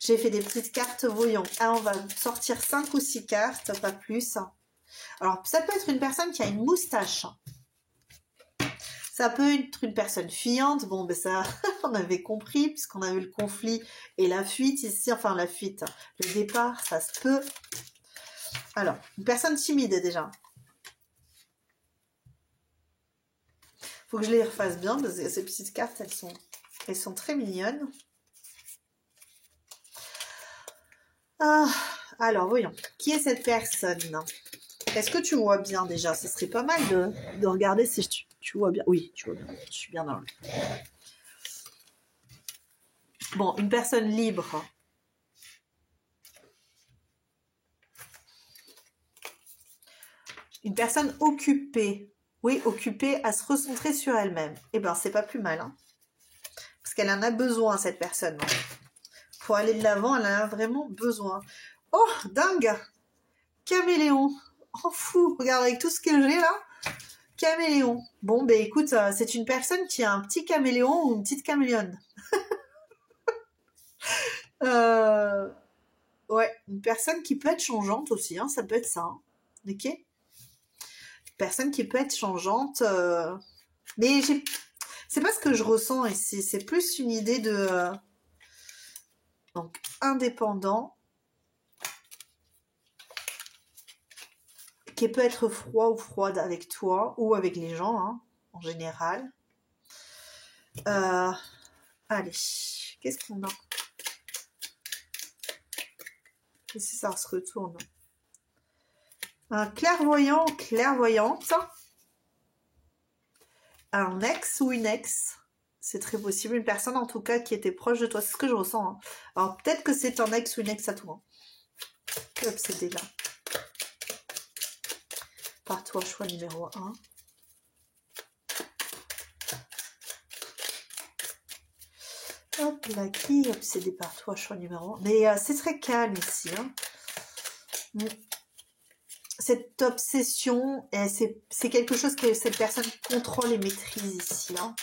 S1: J'ai fait des petites cartes, voyons. Ah, on va sortir 5 ou 6 cartes, pas plus. Alors, ça peut être une personne qui a une moustache. Ça peut être une personne fuyante. Bon, ben ça, on avait compris, puisqu'on a eu le conflit et la fuite ici. Enfin, la fuite, le départ, ça se peut. Alors, une personne timide déjà. Faut que je les refasse bien, parce que ces petites cartes, elles sont très mignonnes. Ah, alors, voyons. Qui est cette personne? Est-ce que tu vois bien déjà? Ce serait pas mal de regarder si tu vois bien. Oui, tu vois bien. Je suis bien dans le... Bon, une personne libre. Une personne occupée. Oui, occupée à se recentrer sur elle-même. Eh ben, c'est pas plus mal. Hein. Parce qu'elle en a besoin, cette personne. Pour aller de l'avant, elle en a vraiment besoin. Oh, dingue! Caméléon. Oh, fou! Regarde, avec tout ce que j'ai là. Caméléon. Bon, ben écoute, c'est une personne qui a un petit caméléon ou une petite caméléone. Ouais, une personne qui peut être changeante aussi, hein, ça peut être ça. Hein. Ok? Une personne qui peut être changeante. Mais c'est pas ce que je ressens ici. C'est plus une idée de... donc, indépendant. Qui peut être froid ou froide avec toi ou avec les gens, hein, en général. Allez, qu'est-ce qu'on a? Et si ça se retourne? Un clairvoyant, clairvoyante. Un ex ou une ex. C'est très possible. Une personne, en tout cas, qui était proche de toi. C'est ce que je ressens. Hein. Alors, peut-être que c'est un ex ou une ex à toi. Hein. Obsédé, là. Par toi, choix numéro 1. Hop là, qui est obsédé par toi, choix numéro 1. Mais c'est très calme ici. Hein. Cette obsession, c'est quelque chose que cette personne contrôle et maîtrise ici. Hein.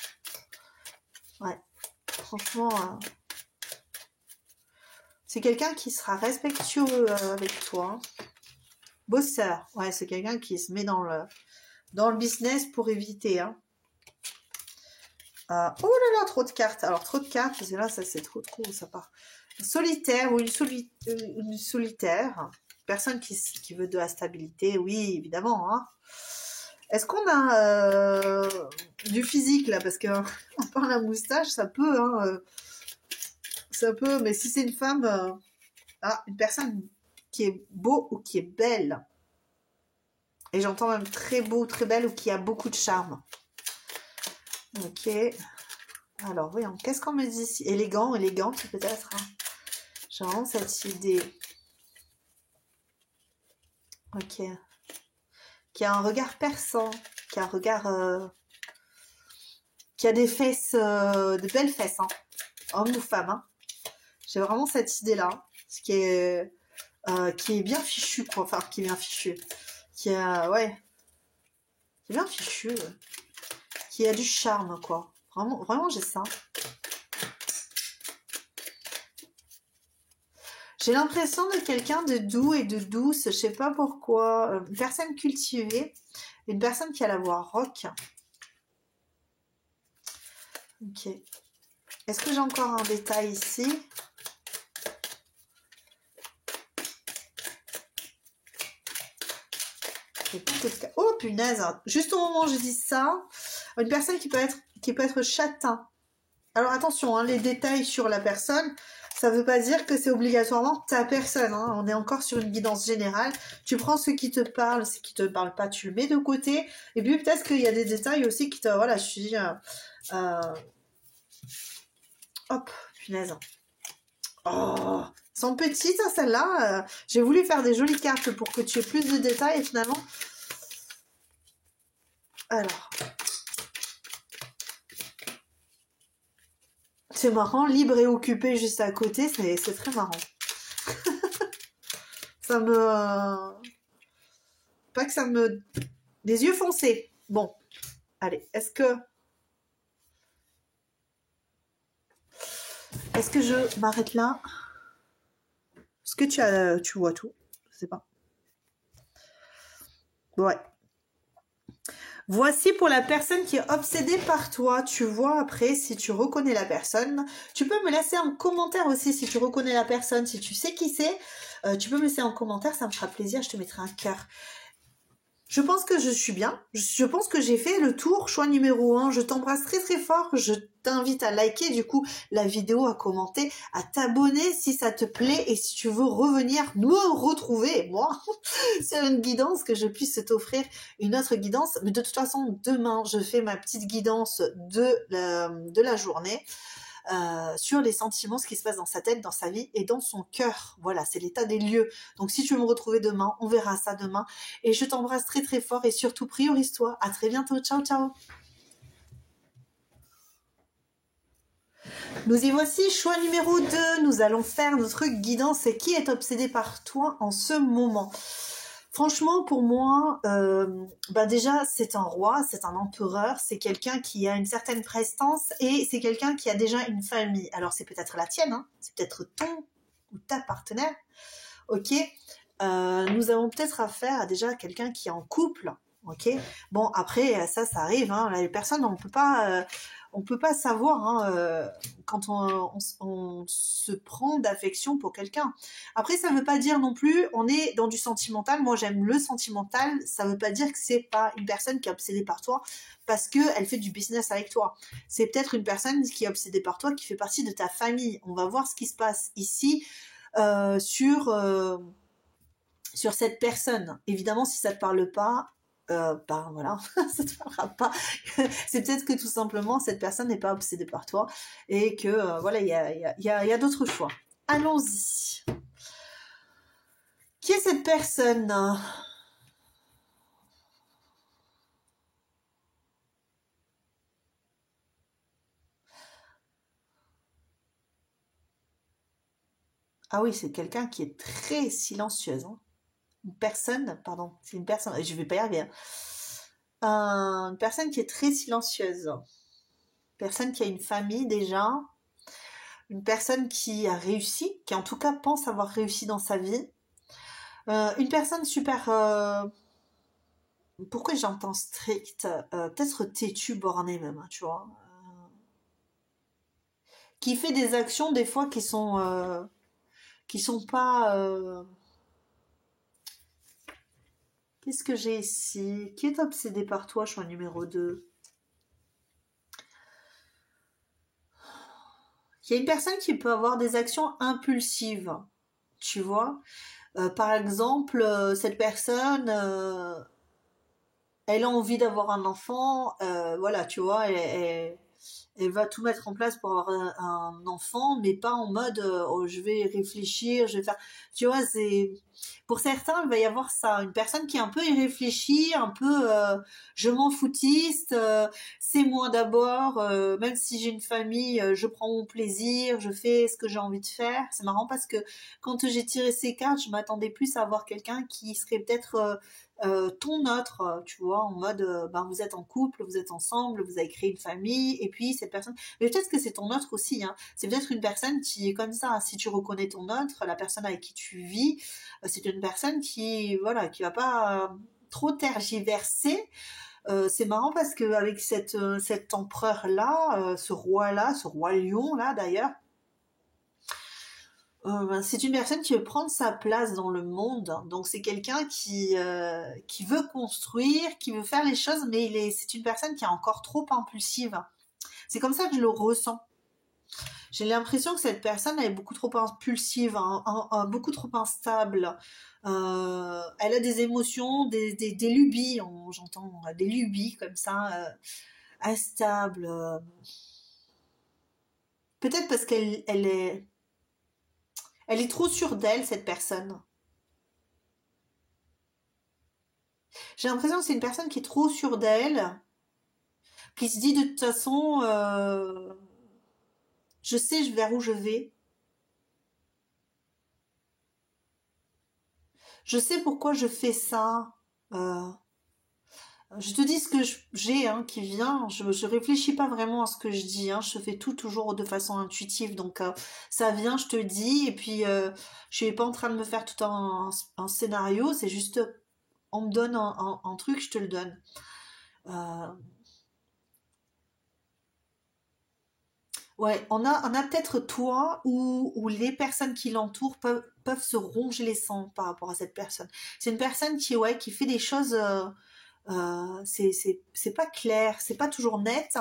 S1: Ouais, franchement, c'est quelqu'un qui sera respectueux avec toi. Hein. Bosseur, ouais, c'est quelqu'un qui se met dans le business pour éviter. Hein. Oh là là, trop de cartes. Alors, trop de cartes, parce que là, ça c'est trop, ça part. Solitaire ou une solitaire. Personne qui veut de la stabilité, oui, évidemment. Hein. Est-ce qu'on a du physique, là? Parce que à part la moustache, ça peut, hein, ça peut, mais si c'est une femme... une personne qui est beau ou qui est belle. Et j'entends même très beau, très belle ou qui a beaucoup de charme. Ok. Alors, voyons, qu'est-ce qu'on me dit ici? Élégant, élégante peut-être. Hein. J'ai vraiment cette idée. Ok. Qui a un regard perçant, qui a un regard... qui a des fesses, de belles fesses, hein. Homme ou femme. Hein. J'ai vraiment cette idée-là. Ce qui est bien fichu, quoi. Enfin, qui est bien fichu. Qui a... ouais. Qui est bien fichu. Qui a du charme, quoi. Vraiment, vraiment j'ai ça. J'ai l'impression de quelqu'un de doux et de douce, je sais pas pourquoi. Une personne cultivée, une personne qui a la voix rock. Ok. Est-ce que j'ai encore un détail ici? Oh punaise! Juste au moment où je dis ça, une personne qui peut être châtain. Alors attention, hein, les détails sur la personne, ça ne veut pas dire que c'est obligatoirement ta personne. Hein. On est encore sur une guidance générale. Tu prends ce qui te parle, ce qui te parle pas, tu le mets de côté. Et puis peut-être qu'il y a des détails aussi qui te... Voilà, je suis... hop, punaise. Oh, elles sont petites, hein, celles-là. J'ai voulu faire des jolies cartes pour que tu aies plus de détails et finalement... Alors... C'est marrant, libre et occupé juste à côté, c'est très marrant. Ça me... Pas que ça me... Des yeux foncés. Bon, allez, est-ce que je m'arrête là? Est-ce que tu vois tout? Je sais pas. Ouais. Voici pour la personne qui est obsédée par toi. Tu vois après si tu reconnais la personne. Tu peux me laisser un commentaire aussi si tu reconnais la personne, si tu sais qui c'est. Tu peux me laisser un commentaire, ça me fera plaisir. Je te mettrai un cœur. Je pense que je suis bien. Je pense que j'ai fait le tour. Choix numéro 1. Je t'embrasse très très fort. Je t'invite à liker du coup la vidéo, à commenter, à t'abonner si ça te plaît et si tu veux revenir me retrouver, moi, sur une guidance, que je puisse t'offrir une autre guidance. Mais de toute façon, demain, je fais ma petite guidance de la journée. Sur les sentiments, ce qui se passe dans sa tête, dans sa vie et dans son cœur. Voilà, c'est l'état des lieux. Donc si tu veux me retrouver demain, on verra ça demain. Et je t'embrasse très très fort et surtout priorise-toi. À très bientôt. Ciao, ciao. Nous y voici, choix numéro 2. Nous allons faire notre guidance. Et qui est obsédé par toi en ce moment? Franchement, pour moi, déjà, c'est un roi, c'est un empereur, c'est quelqu'un qui a une certaine prestance et c'est quelqu'un qui a déjà une famille. Alors, c'est peut-être la tienne, hein, c'est peut-être ton ou ta partenaire, ok. Nous avons peut-être affaire à déjà quelqu'un qui est en couple, ok. Bon, après, ça arrive, hein, les personnes, on peut pas savoir hein, quand on se prend d'affection pour quelqu'un. Après, ça veut pas dire non plus, on est dans du sentimental. Moi, j'aime le sentimental. Ça veut pas dire que c'est pas une personne qui est obsédée par toi parce que elle fait du business avec toi. C'est peut-être une personne qui est obsédée par toi, qui fait partie de ta famille. On va voir ce qui se passe ici sur cette personne. Évidemment, si ça te parle pas, ben voilà, ça te parlera pas. C'est peut-être que tout simplement cette personne n'est pas obsédée par toi et que voilà, il y a d'autres choix. Allons-y. Qui est cette personne? Ah oui, c'est quelqu'un qui est très silencieuse. Hein. Une personne, pardon, c'est une personne, je vais pas y arriver. Hein. Une personne qui est très silencieuse. Personne qui a une famille déjà. Une personne qui a réussi, qui en tout cas pense avoir réussi dans sa vie. Une personne super... pourquoi j'entends strict peut-être têtu, borné même, hein, tu vois. Qui fait des actions des fois qui sont pas... Qu'est-ce que j'ai ici? Qui est obsédé par toi, choix numéro 2? Il y a une personne qui peut avoir des actions impulsives, tu vois. Par exemple, cette personne, elle a envie d'avoir un enfant, voilà, tu vois, elle va tout mettre en place pour avoir un enfant, mais pas en mode oh, je vais réfléchir, je vais faire. Tu vois, c'est pour certains, il va y avoir ça, une personne qui est un peu irréfléchie, un peu je m'en foutiste, c'est moi d'abord, même si j'ai une famille, je prends mon plaisir, je fais ce que j'ai envie de faire. C'est marrant parce que quand j'ai tiré ces cartes, je m'attendais plus à avoir quelqu'un qui serait peut-être ton autre, tu vois, en mode, ben vous êtes en couple, vous êtes ensemble, vous avez créé une famille, et puis cette personne, mais peut-être que c'est ton autre aussi, hein. C'est peut-être une personne qui est comme ça. Si tu reconnais ton autre, la personne avec qui tu vis, c'est une personne qui, voilà, qui va pas trop tergiverser. C'est marrant parce que avec cet empereur là, ce roi lion là d'ailleurs, c'est une personne qui veut prendre sa place dans le monde. Donc c'est quelqu'un qui veut construire, qui veut faire les choses, mais c'est une personne qui est encore trop impulsive. C'est comme ça que je le ressens. J'ai l'impression que cette personne elle est beaucoup trop impulsive, beaucoup trop instable. Elle a des émotions, des lubies, j'entends des lubies comme ça, instables. Peut-être parce elle est trop sûre d'elle, cette personne. J'ai l'impression que c'est une personne qui est trop sûre d'elle, qui se dit de toute façon, je sais vers où je vais. Je sais pourquoi je fais ça. Euh, je te dis ce que j'ai hein, qui vient. Je réfléchis pas vraiment à ce que je dis. Hein. Je fais tout toujours de façon intuitive. Donc ça vient, je te le dis. Et puis je suis pas en train de me faire tout un scénario. C'est juste on me donne un truc, je te le donne. Euh, ouais, on a peut-être toi ou les personnes qui l'entourent peuvent se ronger les sangs par rapport à cette personne. C'est une personne qui, ouais, qui fait des choses. C'est pas clair, c'est pas toujours net.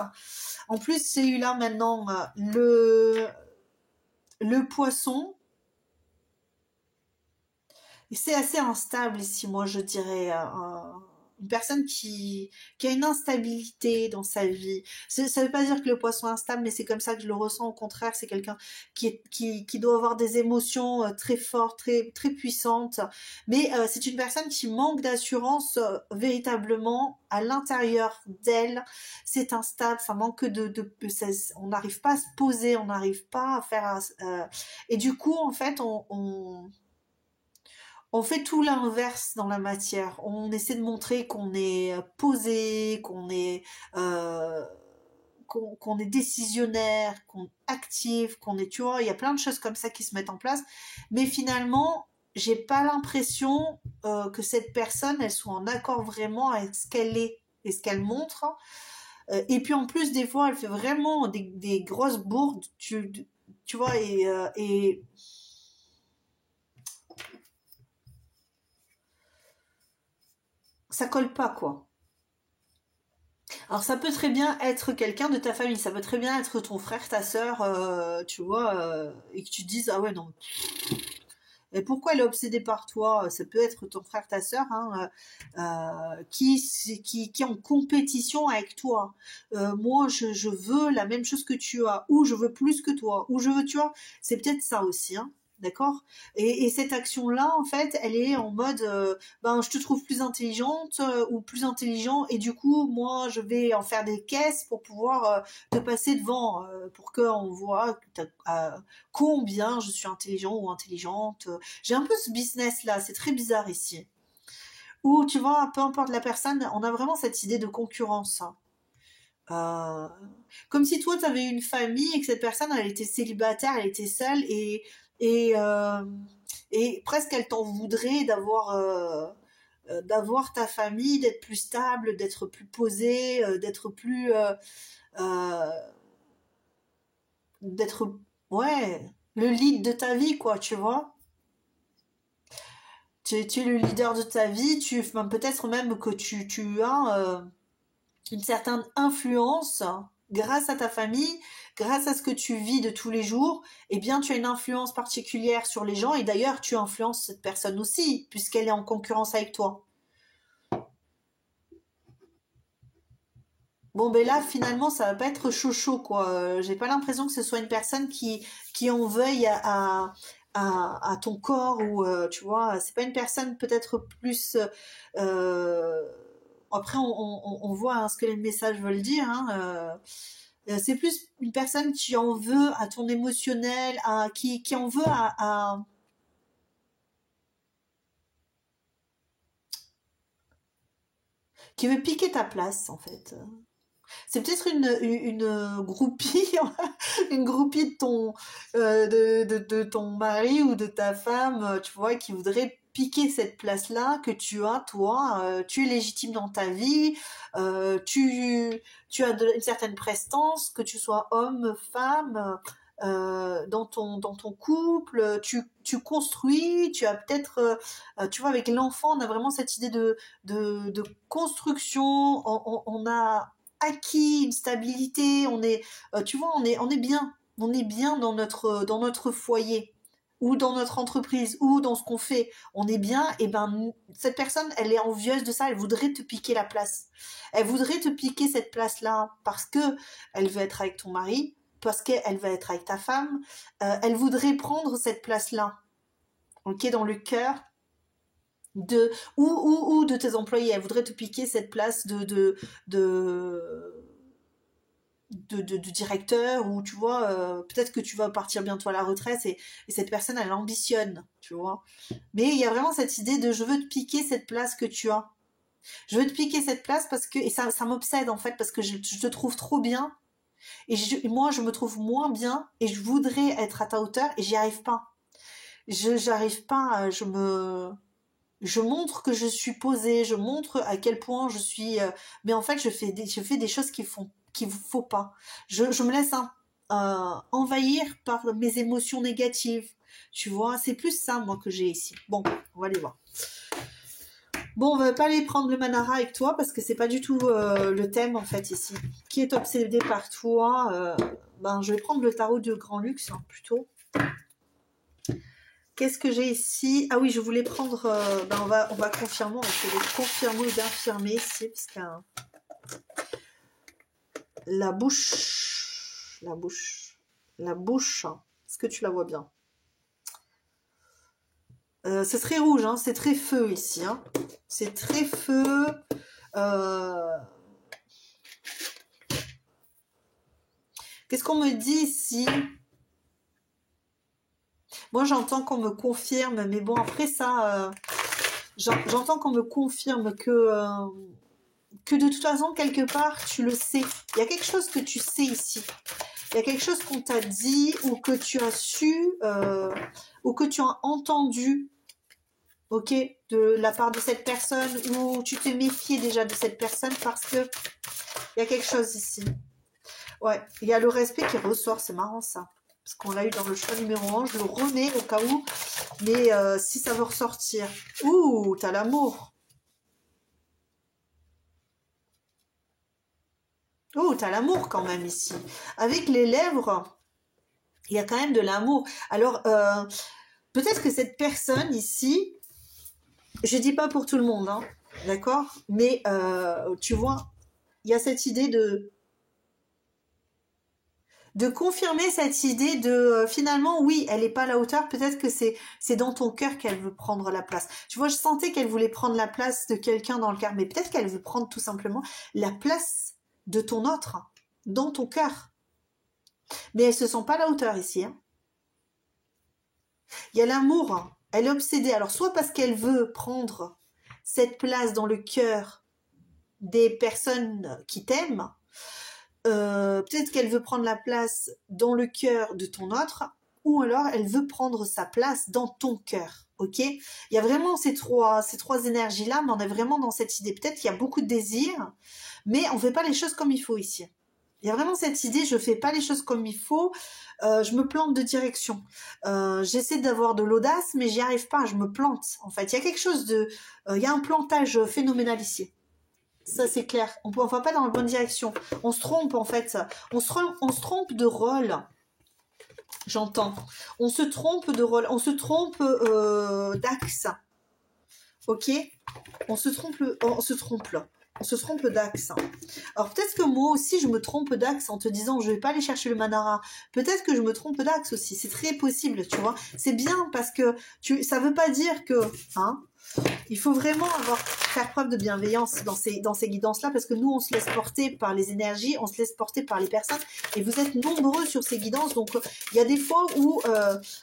S1: En plus, c'est eu là maintenant le poisson. Et c'est assez instable ici, moi je dirais. Une personne qui a une instabilité dans sa vie. Ça veut pas dire que le poisson est instable, mais c'est comme ça que je le ressens. Au contraire, c'est quelqu'un qui doit avoir des émotions très fortes, très puissantes. Mais c'est une personne qui manque d'assurance véritablement à l'intérieur d'elle. C'est instable, ça manque on n'arrive pas à se poser, on n'arrive pas à faire... et du coup, en fait, on fait tout l'inverse dans la matière. On essaie de montrer qu'on est posé, euh, qu'on est décisionnaire, qu'on est actif, qu'on est, tu vois, il y a plein de choses comme ça qui se mettent en place. Mais finalement, j'ai pas l'impression que cette personne, elle soit en accord vraiment avec ce qu'elle est et ce qu'elle montre. Et puis en plus, des fois, elle fait vraiment des grosses bourdes, tu vois, et ça colle pas, quoi. Alors ça peut très bien être quelqu'un de ta famille, ça peut très bien être ton frère, ta sœur, tu vois, et que tu te dises ah ouais non. Et pourquoi elle est obsédée par toi? Ça peut être ton frère, ta sœur, hein, qui est en compétition avec toi. Moi, je veux la même chose que tu as, ou je veux plus que toi, ou je veux, tu vois. C'est peut-être ça aussi, hein. D'accord. Et cette action-là, en fait, elle est en mode, ben, je te trouve plus intelligente ou plus intelligent, et du coup, moi, je vais en faire des caisses pour pouvoir te passer devant, pour qu'on voit combien je suis intelligent ou intelligente. J'ai un peu ce business-là, c'est très bizarre ici. Où, tu vois, peu importe la personne, on a vraiment cette idée de concurrence. Hein. Euh, Comme si toi, tu avais une famille et que cette personne, elle était célibataire, elle était seule et, euh, et presque elle t'en voudrait d'avoir ta famille, d'être plus stable, d'être plus posée, euh, d'être, ouais, le lead de ta vie, quoi, tu vois. Tu es le leader de ta vie, peut-être même que tu as une certaine influence grâce à ta famille, grâce à ce que tu vis de tous les jours, eh bien tu as une influence particulière sur les gens et d'ailleurs tu influences cette personne aussi puisqu'elle est en concurrence avec toi. Bon ben là finalement ça va pas être chaud chaud quoi. J'ai pas l'impression que ce soit une personne qui en veuille à ton corps ou tu vois c'est pas une personne peut-être plus euh, après on voit hein, ce que les messages veulent dire hein, c'est plus une personne qui en veut à ton émotionnel qui en veut qui veut piquer ta place en fait. C'est peut-être une groupie, une groupie de ton mari ou de ta femme, tu vois, qui voudrait piquer cette place-là que tu as, toi. Tu es légitime dans ta vie, tu as une certaine prestance, que tu sois homme, femme. Dans ton couple, tu construis, tu as peut-être, tu vois, avec l'enfant, on a vraiment cette idée de construction, on a acquis une stabilité, tu vois, on est bien dans notre foyer ou dans notre entreprise ou dans ce qu'on fait, on est bien, et ben cette personne, elle est envieuse de ça, elle voudrait te piquer la place. Elle voudrait te piquer cette place-là parce que elle veut être avec ton mari, parce qu'elle va être avec ta femme, elle voudrait prendre cette place-là, ok, dans le cœur ou de tes employés. Elle voudrait te piquer cette place de de directeur, ou tu vois, peut-être que tu vas partir bientôt à la retraite et cette personne, elle ambitionne, tu vois. Mais il y a vraiment cette idée de je veux te piquer cette place que tu as. Je veux te piquer cette place parce que, et ça m'obsède en fait, parce que je te trouve trop bien, et moi je me trouve moins bien, et je voudrais être à ta hauteur, et j'y arrive pas. J'arrive pas, je montre que je suis posée, je montre à quel point je suis, mais en fait je fais des choses qu'il faut pas. Je me laisse envahir par mes émotions négatives. Tu vois, c'est plus ça moi que j'ai ici. Bon, on va aller voir. Bon, on va pas aller prendre le Manara avec toi parce que c'est pas du tout le thème en fait ici. Qui est obsédé par toi Ben, je vais prendre le tarot de Grand Luxe plutôt. Qu'est-ce que j'ai ici? Ah oui, je voulais prendre... ben on va confirmer, on va essayer de confirmer ou d'infirmer ici, parce que la bouche... Est-ce que tu la vois bien? C'est très rouge, hein, c'est très feu ici. Hein. C'est très feu. Qu'est-ce qu'on me dit ici? Moi, j'entends qu'on me confirme, mais bon, après ça... j'entends qu'on me confirme que de toute façon, quelque part, tu le sais. Il y a quelque chose que tu sais ici. Il y a quelque chose qu'on t'a dit ou que tu as su ou que tu as entendu, ok, de la part de cette personne, ou tu t'es méfié déjà de cette personne parce que il y a quelque chose ici. Ouais, il y a le respect qui ressort, c'est marrant ça. Parce qu'on l'a eu dans le choix numéro 1, je le remets au cas où, mais si ça veut ressortir. Ouh, t'as l'amour. Oh, t'as l'amour quand même ici. Avec les lèvres, il y a quand même de l'amour. Alors, peut-être que cette personne ici, je dis pas pour tout le monde, hein, d'accord? Mais tu vois, il y a cette idée de confirmer cette idée de finalement, oui, elle n'est pas à la hauteur. Peut-être que c'est dans ton cœur qu'elle veut prendre la place. Tu vois, je sentais qu'elle voulait prendre la place de quelqu'un dans le cœur, mais peut-être qu'elle veut prendre tout simplement la place de ton autre dans ton cœur. Mais elle se sent pas à la hauteur ici. Hein. Il y a l'amour. Elle est obsédée. Alors, soit parce qu'elle veut prendre cette place dans le cœur des personnes qui t'aiment, peut-être qu'elle veut prendre la place dans le cœur de ton autre, ou alors elle veut prendre sa place dans ton cœur. Ok? Il y a vraiment ces trois énergies-là, mais on est vraiment dans cette idée. Peut-être qu'il y a beaucoup de désirs, mais on ne fait pas les choses comme il faut ici. Il y a vraiment cette idée, je fais pas les choses comme il faut, je me plante de direction. J'essaie d'avoir de l'audace, mais j'y arrive pas, je me plante. En fait, il y a quelque chose il y a un plantage phénoménal ici. Ça, c'est clair. On ne va pas dans la bonne direction. On se trompe, en fait. On se trompe de rôle. J'entends. On se trompe de rôle. On se trompe d'axe. Ok? On se trompe là. On se trompe d'axe. Alors peut-être que moi aussi je me trompe d'axe en te disant je vais pas aller chercher le Manara. Peut-être que je me trompe d'axe aussi. C'est très possible, tu vois. C'est bien parce que ça veut pas dire que... Hein, il faut vraiment faire preuve de bienveillance dans ces guidances-là, parce que nous, on se laisse porter par les énergies, on se laisse porter par les personnes, et vous êtes nombreux sur ces guidances, donc il y a des fois où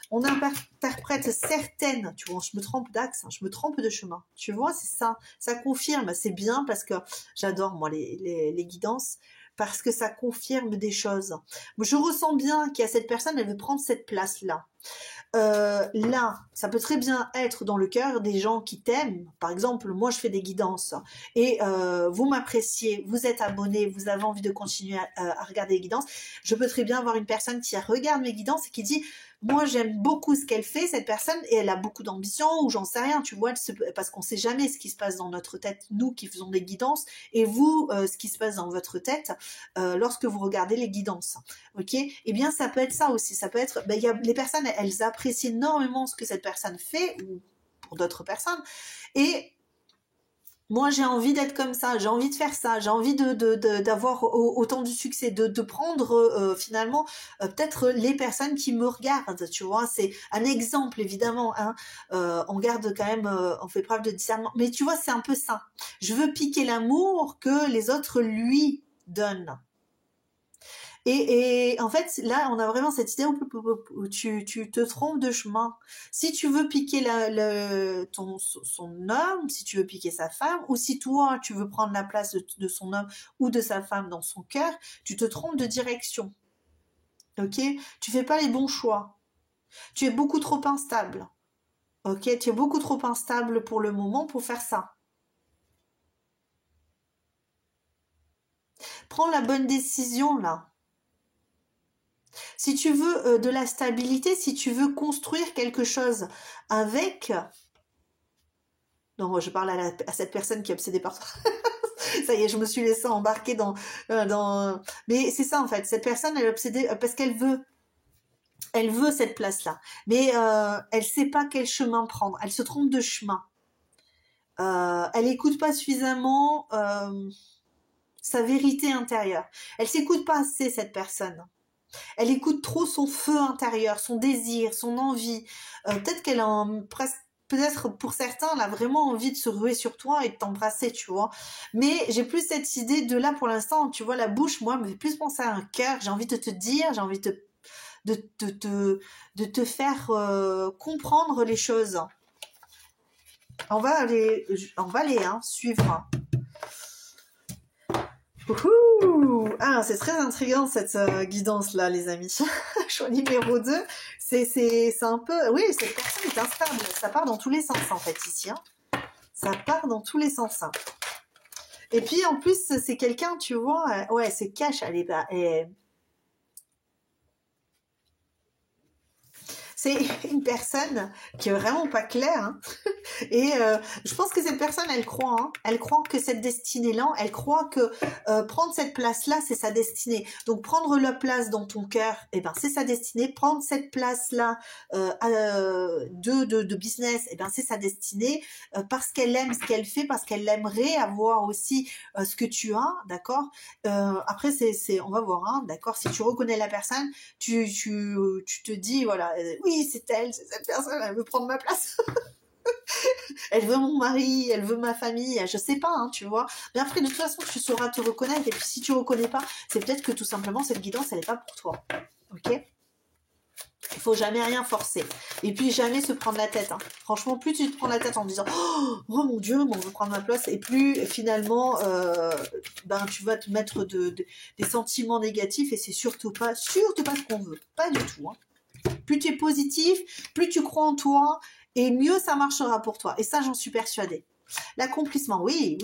S1: on interprète certaines, tu vois, je me trompe d'axe, hein, je me trompe de chemin, tu vois, c'est ça confirme, c'est bien, parce que j'adore, moi, les guidances, parce que ça confirme des choses. Je ressens bien qu'il y a cette personne, elle veut prendre cette place-là. Là, ça peut très bien être dans le cœur des gens qui t'aiment. Par exemple, moi, je fais des guidances et vous m'appréciez, vous êtes abonné, vous avez envie de continuer à regarder les guidances. Je peux très bien avoir une personne qui regarde mes guidances et qui dit moi, j'aime beaucoup ce qu'elle fait, cette personne, et elle a beaucoup d'ambition, ou j'en sais rien, tu vois, parce qu'on sait jamais ce qui se passe dans notre tête, nous qui faisons des guidances, et vous, ce qui se passe dans votre tête lorsque vous regardez les guidances. Ok? Eh bien, ça peut être ça aussi. Ça peut être, les personnes, elles apprécient énormément ce que cette personne fait, ou pour d'autres personnes, et moi, j'ai envie d'être comme ça, j'ai envie de faire ça, j'ai envie d'avoir autant de succès, de prendre finalement peut-être les personnes qui me regardent, tu vois, c'est un exemple évidemment, hein. On garde quand même, on fait preuve de discernement, mais tu vois, c'est un peu ça. Je veux piquer l'amour que les autres lui donnent. Et en fait, là, on a vraiment cette idée où tu te trompes de chemin. Si tu veux piquer son homme, si tu veux piquer sa femme, ou si toi, tu veux prendre la place de son homme ou de sa femme dans son cœur, tu te trompes de direction. Ok? Tu fais pas les bons choix. Tu es beaucoup trop instable. Ok? Tu es beaucoup trop instable pour le moment pour faire ça. Prends la bonne décision là. Si tu veux de la stabilité, si tu veux construire quelque chose avec... Non, moi je parle à cette personne qui est obsédée par ça. Ça y est, je me suis laissée embarquer dans... Mais c'est ça en fait, cette personne elle est obsédée parce elle veut cette place-là. Mais elle sait pas quel chemin prendre, elle se trompe de chemin. Elle écoute pas suffisamment sa vérité intérieure. Elle s'écoute pas assez cette personne. Elle écoute trop son feu intérieur, son désir, son envie. Peut-être qu'elle a peut-être pour certains, elle a vraiment envie de se ruer sur toi et de t'embrasser, tu vois. Mais j'ai plus cette idée de là pour l'instant, tu vois, la bouche, moi, me fait plus penser à un cœur. J'ai envie de te dire, j'ai envie de te faire comprendre les choses. On va aller suivre. Ah, c'est très intriguant cette guidance là, les amis. Choix numéro 2, c'est un peu... Oui, cette personne est instable. Ça part dans tous les sens en fait ici. Hein. Ça part dans tous les sens. Hein. Et puis en plus, c'est quelqu'un, tu vois, ouais, elle se cache. C'est une personne qui est vraiment pas claire. Hein. Et je pense que cette personne, elle croit. Hein. Elle croit que cette destinée-là, elle croit que prendre cette place-là, c'est sa destinée. Donc prendre la place dans ton cœur, eh ben c'est sa destinée. Prendre cette place-là de business, eh ben c'est sa destinée. Parce qu'elle aime ce qu'elle fait, parce qu'elle aimerait avoir aussi ce que tu as, d'accord. Après, on va voir, hein, d'accord. Si tu reconnais la personne, tu te dis, voilà, oui, c'est cette personne, elle veut prendre ma place. Elle veut mon mari, elle veut ma famille, je sais pas, hein, tu vois. Mais après, de toute façon, tu sauras te reconnaître. Et puis, si tu reconnais pas, c'est peut-être que tout simplement, cette guidance, elle est pas pour toi. Ok ? Il faut jamais rien forcer. Et puis, jamais se prendre la tête. Hein. Franchement, plus tu te prends la tête en disant « Oh mon Dieu, on veut prendre ma place », et plus, finalement, tu vas te mettre des sentiments négatifs, et c'est surtout pas ce qu'on veut. Pas du tout. Hein. Plus tu es positif, plus tu crois en toi, et mieux ça marchera pour toi. Et ça, j'en suis persuadée. L'accomplissement, oui.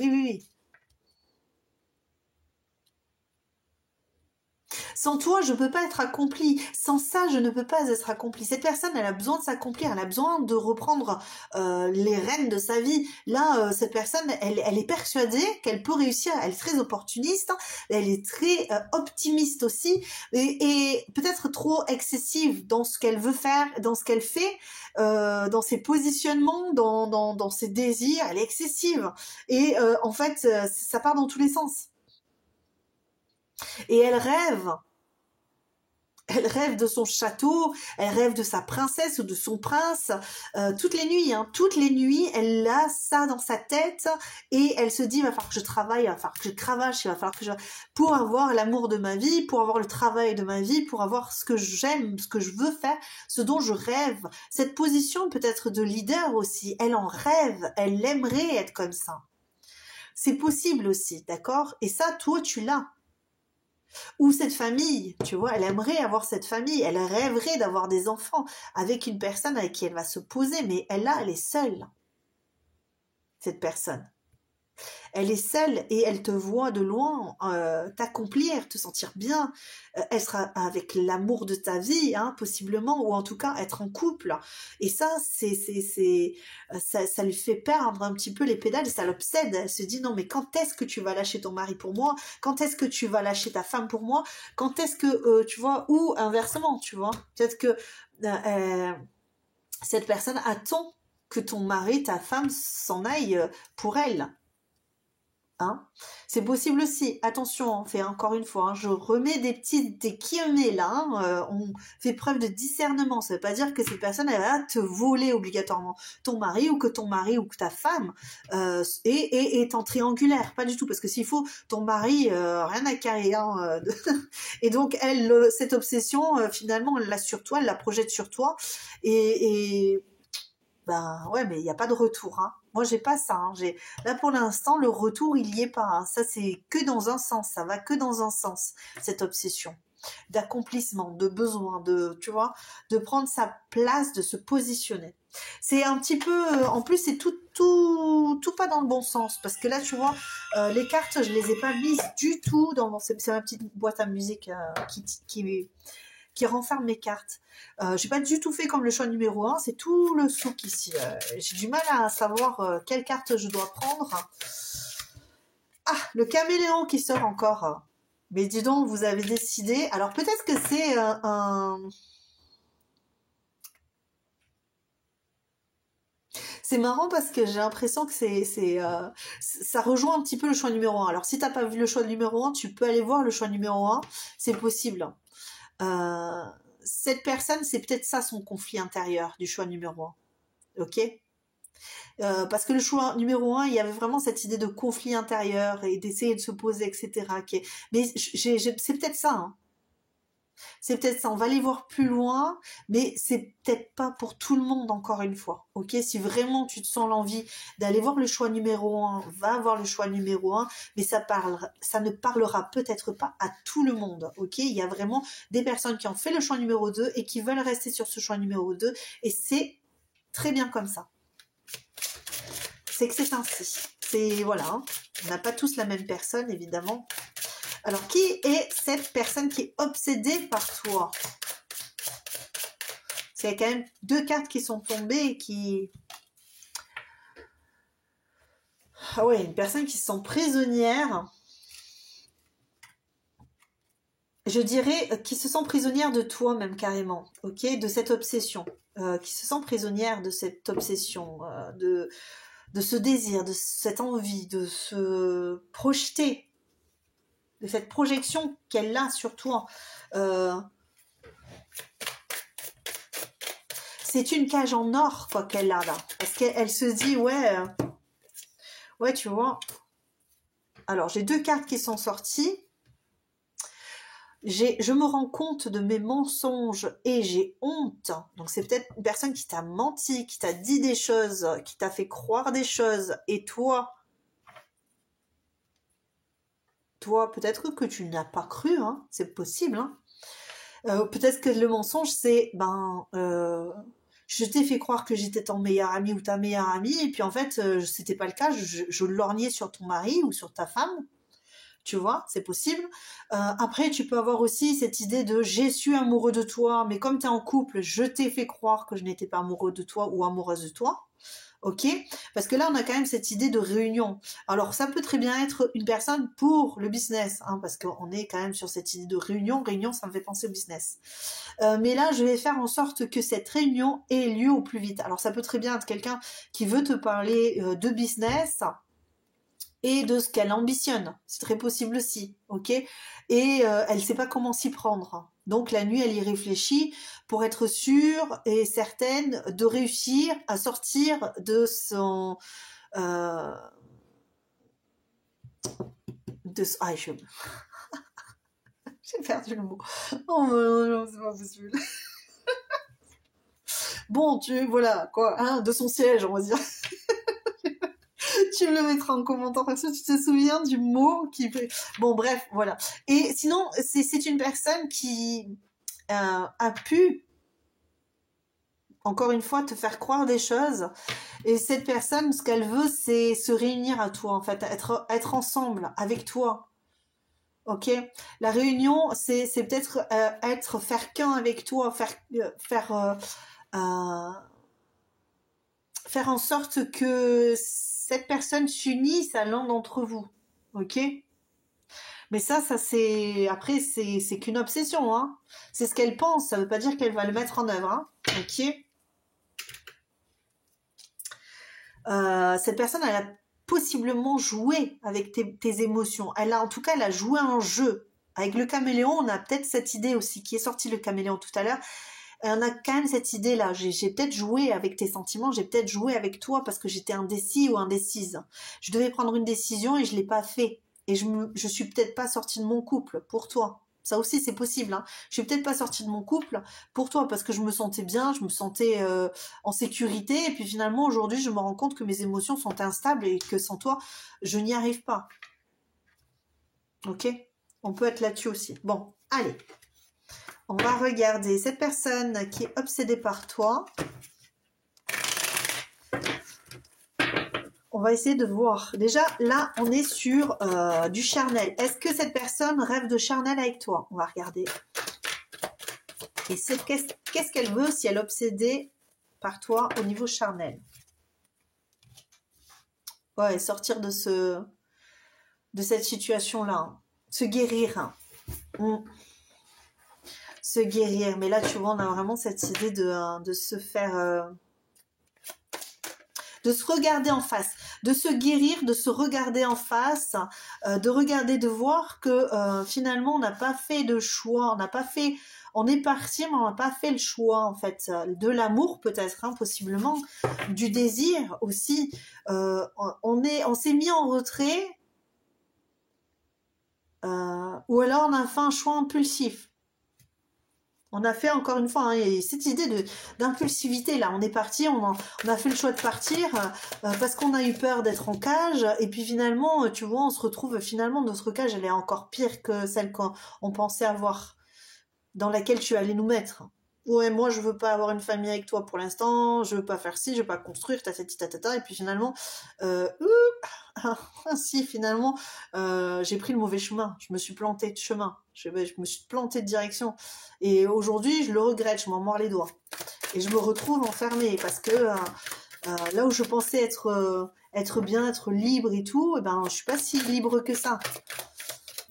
S1: Sans toi, je ne peux pas être accomplie. Sans ça, je ne peux pas être accomplie. Cette personne, elle a besoin de s'accomplir. Elle a besoin de reprendre les rênes de sa vie. Là, cette personne, elle est persuadée qu'elle peut réussir. Elle est très opportuniste. Elle est très optimiste aussi. Et peut-être trop excessive dans ce qu'elle veut faire, dans ce qu'elle fait, dans ses positionnements, dans ses désirs. Elle est excessive. Et en fait, ça part dans tous les sens. Et elle rêve de son château, elle rêve de sa princesse ou de son prince, toutes les nuits, elle a ça dans sa tête et elle se dit, il va falloir que je travaille, il va falloir que je cravache, il va falloir que pour avoir l'amour de ma vie, pour avoir le travail de ma vie, pour avoir ce que j'aime, ce que je veux faire, ce dont je rêve. Cette position peut-être de leader aussi, elle en rêve, elle aimerait être comme ça. C'est possible aussi, d'accord? Et ça, toi, tu l'as. Ou cette famille, tu vois, elle aimerait avoir cette famille, elle rêverait d'avoir des enfants avec une personne avec qui elle va se poser, mais elle est seule, cette personne. Elle est seule et elle te voit de loin t'accomplir, te sentir bien. Elle sera avec l'amour de ta vie, hein, possiblement, ou en tout cas être en couple. Et ça, ça lui fait perdre un petit peu les pédales et ça l'obsède. Elle se dit non, mais quand est-ce que tu vas lâcher ton mari pour moi? Quand est-ce que tu vas lâcher ta femme pour moi? Quand est-ce que tu vois? Ou inversement, tu vois? Peut-être que cette personne attend que ton mari, ta femme s'en aille pour elle. Hein. C'est possible aussi. Attention, on fait encore une fois, hein, je remets des guillemets là. Hein, on fait preuve de discernement. Ça veut pas dire que cette personne elle va te voler obligatoirement ton mari ou que ta femme est en triangulaire. Pas du tout, parce que s'il faut ton mari, rien à carrer. Hein, et donc elle, cette obsession, finalement, elle l'a sur toi, elle la projette sur toi et ben ouais, mais il n'y a pas de retour. Hein. Moi, j'ai pas ça. Hein. Là, pour l'instant, le retour, il y est pas. Hein. Ça, c'est que dans un sens. Ça va que dans un sens, cette obsession d'accomplissement, de besoin, tu vois, de prendre sa place, de se positionner. C'est un petit peu... en plus, c'est tout pas dans le bon sens. Parce que là, tu vois, les cartes, je les ai pas mises du tout dans... C'est ma petite boîte à musique qui renferme mes cartes. J'ai pas du tout fait comme le choix numéro 1, c'est tout le souk ici. J'ai du mal à savoir quelle carte je dois prendre. Ah, le caméléon qui sort encore. Mais dis donc, vous avez décidé. Alors peut-être que c'est un... C'est marrant parce que j'ai l'impression que ça rejoint un petit peu le choix numéro 1. Alors si t'as pas vu le choix numéro 1, tu peux aller voir le choix numéro 1. C'est possible. Cette personne, c'est peut-être ça son conflit intérieur du choix numéro 1. Ok, parce que le choix numéro 1, il y avait vraiment cette idée de conflit intérieur et d'essayer de se poser, etc. Mais c'est peut-être ça. Hein. C'est peut-être ça. On va aller voir plus loin, mais c'est peut-être pas pour tout le monde encore une fois. Ok, si vraiment tu te sens l'envie d'aller voir le choix numéro 1, va voir le choix numéro 1, mais ça ne parlera peut-être pas à tout le monde. Ok, il y a vraiment des personnes qui ont fait le choix numéro 2 et qui veulent rester sur ce choix numéro 2 et c'est très bien comme ça. C'est que c'est ainsi. C'est voilà, hein. On n'a pas tous la même personne évidemment. Alors, qui est cette personne qui est obsédée par toi? Il y a quand même 2 cartes qui sont tombées et qui... Ah ouais, une personne qui se sent prisonnière. Je dirais qui se sent prisonnière de toi même carrément, ok? De cette obsession. Qui se sent prisonnière de cette obsession, de ce désir, de cette envie, de se projeter, de cette projection qu'elle a sur toi. C'est une cage en or quoi qu'elle a là, parce qu'elle se dit ouais tu vois. Alors j'ai 2 cartes qui sont sorties. Je me rends compte de mes mensonges et j'ai honte. Donc c'est peut-être une personne qui t'a menti, qui t'a dit des choses, qui t'a fait croire des choses, et toi peut-être que tu n'as pas cru, hein, c'est possible. Hein. Peut-être que le mensonge c'est je t'ai fait croire que j'étais ton meilleur ami ou ta meilleure amie, et puis en fait, c'était pas le cas, je lorgnais sur ton mari ou sur ta femme, tu vois, c'est possible. Après, tu peux avoir aussi cette idée de j'ai su amoureux de toi, mais comme tu es en couple, je t'ai fait croire que je n'étais pas amoureux de toi ou amoureuse de toi. Ok, parce que là on a quand même cette idée de réunion. Alors ça peut très bien être une personne pour le business, hein, parce qu'on est quand même sur cette idée de réunion. Réunion, ça me fait penser au business. Mais là, je vais faire en sorte que cette réunion ait lieu au plus vite. Alors ça peut très bien être quelqu'un qui veut te parler de business et de ce qu'elle ambitionne. C'est très possible aussi, ok? Et elle ne sait pas comment s'y prendre. Donc la nuit, elle y réfléchit pour être sûre et certaine de réussir à sortir de son... J'ai perdu le mot. Oh non, c'est pas possible. Bon, voilà, quoi, hein, de son siège, on va dire. Tu me le mettras en commentaire parce que tu te souviens du mot qui fait... Bon, bref, voilà. Et sinon, c'est une personne qui a pu, encore une fois, te faire croire des choses. Et cette personne, ce qu'elle veut, c'est se réunir à toi, en fait, être ensemble avec toi. Ok, la réunion, c'est peut-être faire qu'un avec toi, faire en sorte que cette personne s'unisse à l'un d'entre vous. Ok, mais ça c'est après c'est qu'une obsession, hein. C'est ce qu'elle pense, ça veut pas dire qu'elle va le mettre en œuvre, hein. Ok. Cette personne, elle a possiblement joué avec tes émotions. En tout cas, elle a joué un jeu. Avec le caméléon, on a peut-être cette idée aussi, qui est sorti le caméléon tout à l'heure. On a quand même cette idée-là. J'ai peut-être joué avec tes sentiments, j'ai peut-être joué avec toi parce que j'étais indécis ou indécise. Je devais prendre une décision et je l'ai pas fait. Et je suis peut-être pas sortie de mon couple pour toi. Ça aussi, c'est possible. Hein. Je suis peut-être pas sortie de mon couple pour toi parce que je me sentais bien, je me sentais en sécurité. Et puis finalement, aujourd'hui, je me rends compte que mes émotions sont instables et que sans toi, je n'y arrive pas. Ok? On peut être là-dessus aussi. Bon, allez. On va regarder cette personne qui est obsédée par toi. On va essayer de voir. Déjà, là, on est sur du charnel. Est-ce que cette personne rêve de charnel avec toi? On va regarder. Et qu'est-ce qu'elle veut si elle est obsédée par toi au niveau charnel? Ouais, sortir de cette situation-là. Hein. Se guérir. Hein. Se guérir. Mais là, tu vois, on a vraiment cette idée de se faire... de se regarder en face, de se guérir, de se regarder en face, de regarder, de voir que finalement on n'a pas fait de choix, on est parti mais on n'a pas fait le choix en fait, de l'amour peut-être, hein, possiblement, du désir aussi, on s'est mis en retrait, ou alors on a fait un choix impulsif. On a fait encore une fois hein, cette idée d'impulsivité là. On est parti, on a fait le choix de partir parce qu'on a eu peur d'être en cage. Et puis finalement, tu vois, on se retrouve finalement notre cage, elle est encore pire que celle qu'on pensait avoir, dans laquelle tu allais nous mettre. Ouais, moi je veux pas avoir une famille avec toi pour l'instant. Je veux pas faire ci, je veux pas construire, ta. Et puis finalement, si finalement j'ai pris le mauvais chemin, je me suis plantée de chemin, je me suis plantée de direction et aujourd'hui je le regrette, je m'en mords les doigts et je me retrouve enfermée parce que là où je pensais être bien, être libre et tout, je suis pas si libre que ça,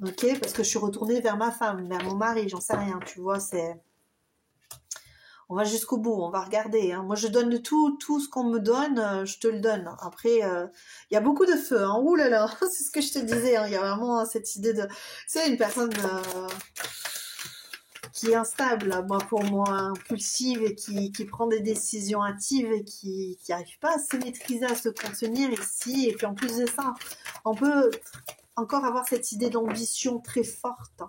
S1: ok, parce que je suis retournée vers ma femme, vers mon mari, j'en sais rien, tu vois, on va jusqu'au bout, on va regarder. Hein. Moi, je donne tout ce qu'on me donne, je te le donne. Après, il y a beaucoup de feu. Hein. Ouh là là, c'est ce que je te disais. Hein. Il y a vraiment cette idée de... C'est une personne qui est instable, moi, pour moi, impulsive et qui prend des décisions hâtives et qui n'arrive pas à se maîtriser, à se contenir ici. Et puis en plus de ça, on peut encore avoir cette idée d'ambition très forte.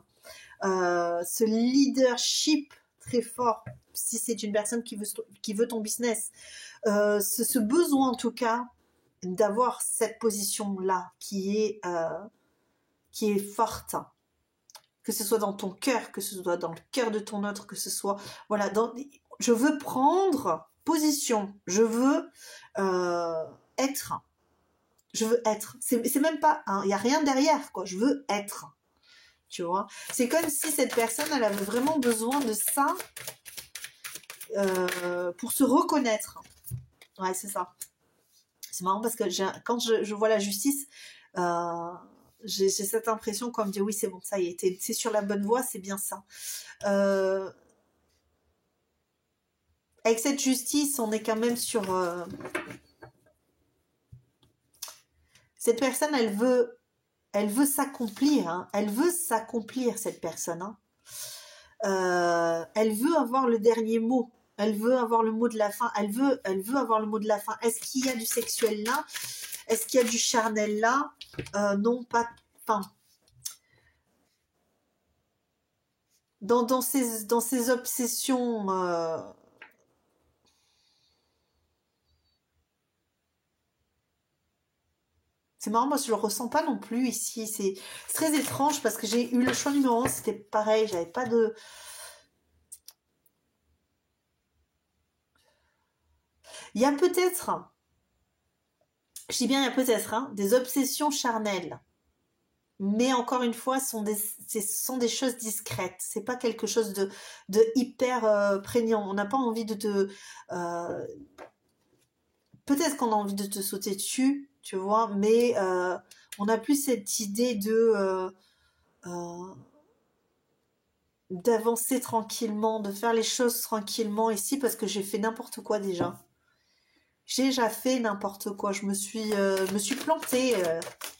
S1: Ce leadership très fort, si c'est une personne qui veut ton business, ce besoin en tout cas d'avoir cette position là qui est forte, que ce soit dans ton cœur, que ce soit dans le cœur de ton autre, que ce soit voilà, je veux prendre position, je veux être, c'est même pas, il y a rien derrière quoi, je veux être. Tu vois, c'est comme si cette personne, elle avait vraiment besoin de ça pour se reconnaître. Ouais, c'est ça. C'est marrant parce que quand je vois la justice, j'ai cette impression qu'on me dit oui, c'est bon, ça y est, c'est sur la bonne voie, c'est bien ça. Avec cette justice, on est quand même sur... cette personne, elle veut s'accomplir, hein. Elle veut s'accomplir, cette personne. Hein. Elle veut avoir le dernier mot. Elle veut avoir le mot de la fin. Elle veut avoir le mot de la fin. Est-ce qu'il y a du sexuel là? Est-ce qu'il y a du charnel là? Non, pas. Enfin, dans ces obsessions. C'est marrant, moi je le ressens pas non plus ici. C'est très étrange parce que j'ai eu le choix numéro 1, c'était pareil. J'avais pas de. Il y a peut-être. Je dis bien, il y a peut-être des obsessions charnelles. Mais encore une fois, ce sont des choses discrètes. C'est pas quelque chose de hyper prégnant. On n'a pas envie de te... peut-être qu'on a envie de te sauter dessus, tu vois, mais on n'a plus cette idée d'avancer tranquillement, de faire les choses tranquillement ici parce que j'ai fait n'importe quoi déjà. J'ai déjà fait n'importe quoi. Me suis plantée,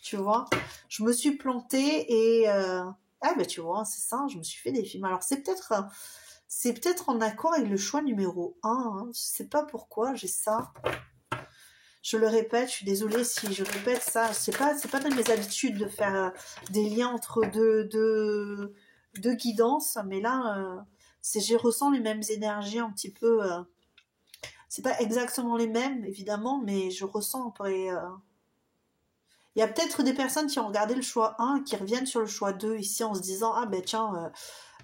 S1: tu vois. Je me suis plantée et ah ben tu vois, c'est ça. Je me suis fait des films. Alors c'est peut-être en accord avec le choix numéro un. Hein. Je sais pas pourquoi j'ai ça. Je le répète. Je suis désolée si je répète ça. C'est pas dans mes habitudes de faire des liens entre deux guidances. Mais là, je ressens les mêmes énergies un petit peu. C'est pas exactement les mêmes, évidemment, mais je ressens après. Il y a peut-être des personnes qui ont regardé le choix 1 qui reviennent sur le choix 2 ici en se disant ah ben tiens,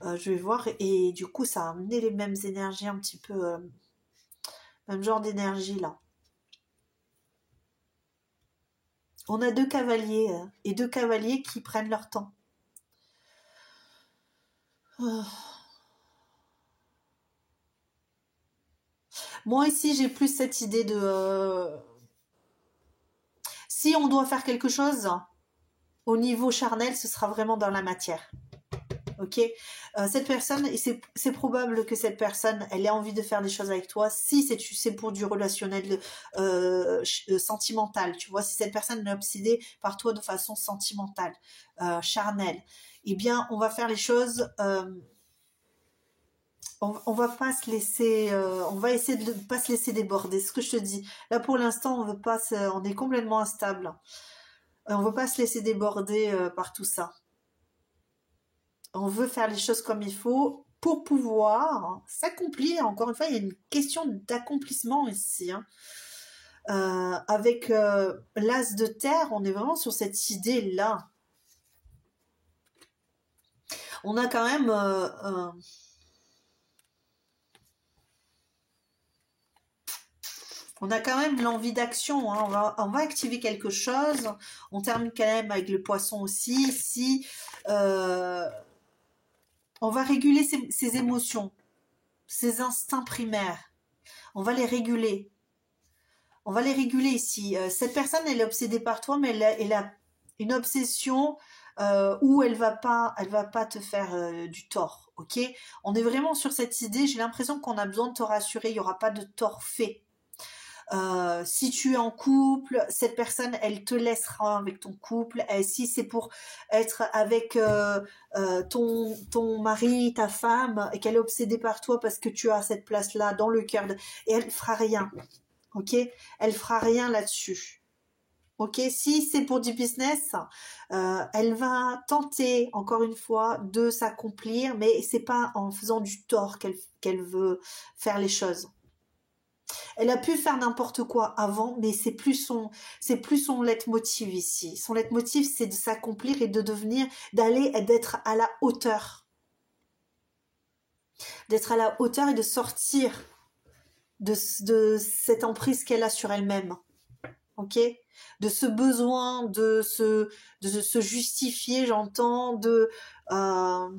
S1: je vais voir. Et du coup, ça a amené les mêmes énergies un petit peu. Même genre d'énergie là. On a deux cavaliers et deux cavaliers qui prennent leur temps. Moi ici, j'ai plus cette idée de. Si on doit faire quelque chose, au niveau charnel, ce sera vraiment dans la matière. Ok, cette personne, c'est probable que cette personne, elle ait envie de faire des choses avec toi. Si c'est pour du relationnel sentimental, tu vois, si cette personne est obsédée par toi de façon sentimentale, charnelle, eh bien, on va faire les choses. On va pas se laisser, on va essayer de ne pas se laisser déborder. Ce que je te dis. Là, pour l'instant, on veut pas, on est complètement instable. On veut pas se laisser déborder par tout ça. On veut faire les choses comme il faut pour pouvoir s'accomplir. Encore une fois, il y a une question d'accomplissement ici. Hein. Avec l'as de terre, on est vraiment sur cette idée-là. On a quand même... on a quand même l'envie d'action. Hein. On va activer quelque chose. On termine quand même avec le poisson aussi. Si... on va réguler ses émotions, ses instincts primaires. On va les réguler. On va les réguler ici. Cette personne, elle est obsédée par toi, mais elle a une obsession où elle va pas te faire du tort. Ok. On est vraiment sur cette idée. J'ai l'impression qu'on a besoin de te rassurer. Il y aura pas de tort fait. Si tu es en couple, cette personne, elle te laissera avec ton couple. Et si c'est pour être avec ton mari, ta femme, et qu'elle est obsédée par toi parce que tu as cette place-là dans le cœur, et elle fera rien. Ok, elle fera rien là-dessus. Ok, si c'est pour du business, elle va tenter encore une fois de s'accomplir, mais c'est pas en faisant du tort qu'elle veut faire les choses. Elle a pu faire n'importe quoi avant, mais c'est plus son leitmotiv ici. Son leitmotiv, c'est de s'accomplir et de devenir, d'être à la hauteur. D'être à la hauteur et de sortir de cette emprise qu'elle a sur elle-même. Ok, de ce besoin de se justifier, j'entends, d'avoir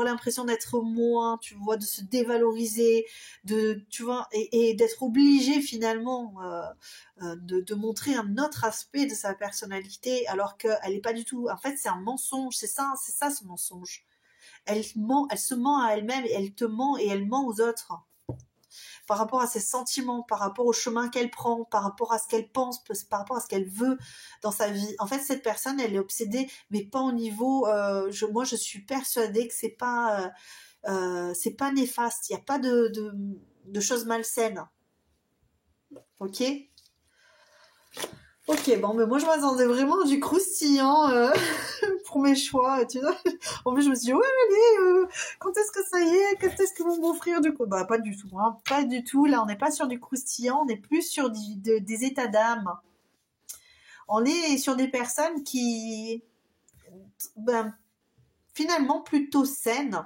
S1: l'impression d'être moins, tu vois, de se dévaloriser, tu vois, et d'être obligé finalement de montrer un autre aspect de sa personnalité, alors qu'elle est pas du tout. En fait, c'est un mensonge, c'est ça son mensonge. Elle se ment à elle-même, et elle te ment et elle ment aux autres. Par rapport à ses sentiments, par rapport au chemin qu'elle prend, par rapport à ce qu'elle pense, par rapport à ce qu'elle veut dans sa vie. En fait, cette personne, elle est obsédée, mais pas au niveau... moi, je suis persuadée que c'est pas néfaste. Il n'y a pas de choses malsaines. Ok ? Ok, bon, mais moi, je m'attendais vraiment à du croustillant pour mes choix, tu vois. En plus, je me suis dit, ouais, allez, quand est-ce que ça y est, quand est-ce qu'ils vont m'offrir du coup? Bah, pas du tout, hein, pas du tout. Là, on n'est pas sur du croustillant, on est plus sur des états d'âme. On est sur des personnes qui, ben, finalement, plutôt saines.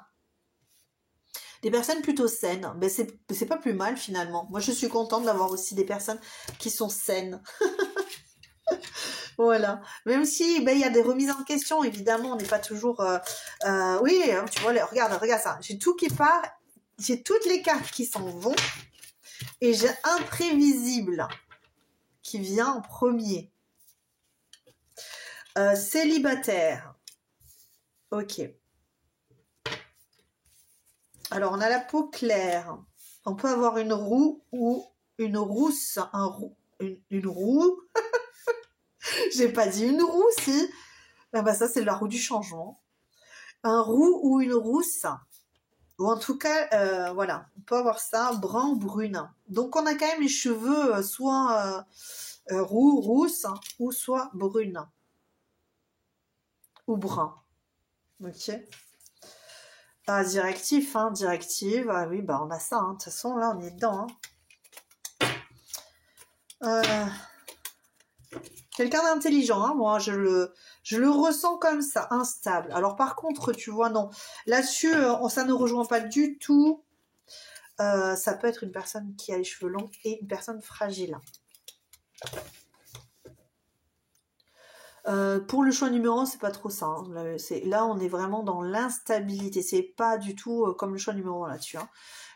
S1: Des personnes plutôt saines, ben c'est pas plus mal finalement. Moi, je suis contente d'avoir aussi des personnes qui sont saines. Voilà. Même si ben il y a des remises en question, évidemment, on n'est pas toujours. Oui, hein, tu vois, regarde ça. J'ai tout qui part, j'ai toutes les cartes qui s'en vont, et j'ai imprévisible qui vient en premier. Célibataire. Ok. Alors on a la peau claire. On peut avoir une roue ou une rousse, une roue. J'ai pas dit une roue, si. Ah bah ça, c'est la roue du changement. Un roux ou une rousse. Ou en tout cas, voilà, on peut avoir ça, brun ou brune. Donc on a quand même les cheveux soit roux, rousse, ou soit brune. Ou brun. Ok. Ah, directif, hein, directive. Ah oui, bah on a ça, hein. De toute façon, là, on est dedans. Hein. Quelqu'un d'intelligent, hein, moi, je le ressens comme ça, instable. Alors par contre, tu vois, non. Là-dessus, ça ne rejoint pas du tout. Ça peut être une personne qui a les cheveux longs et une personne fragile. Pour le choix numéro 1, c'est pas trop ça. Hein. Là, on est vraiment dans l'instabilité. C'est pas du tout comme le choix numéro 1 là-dessus. Hein.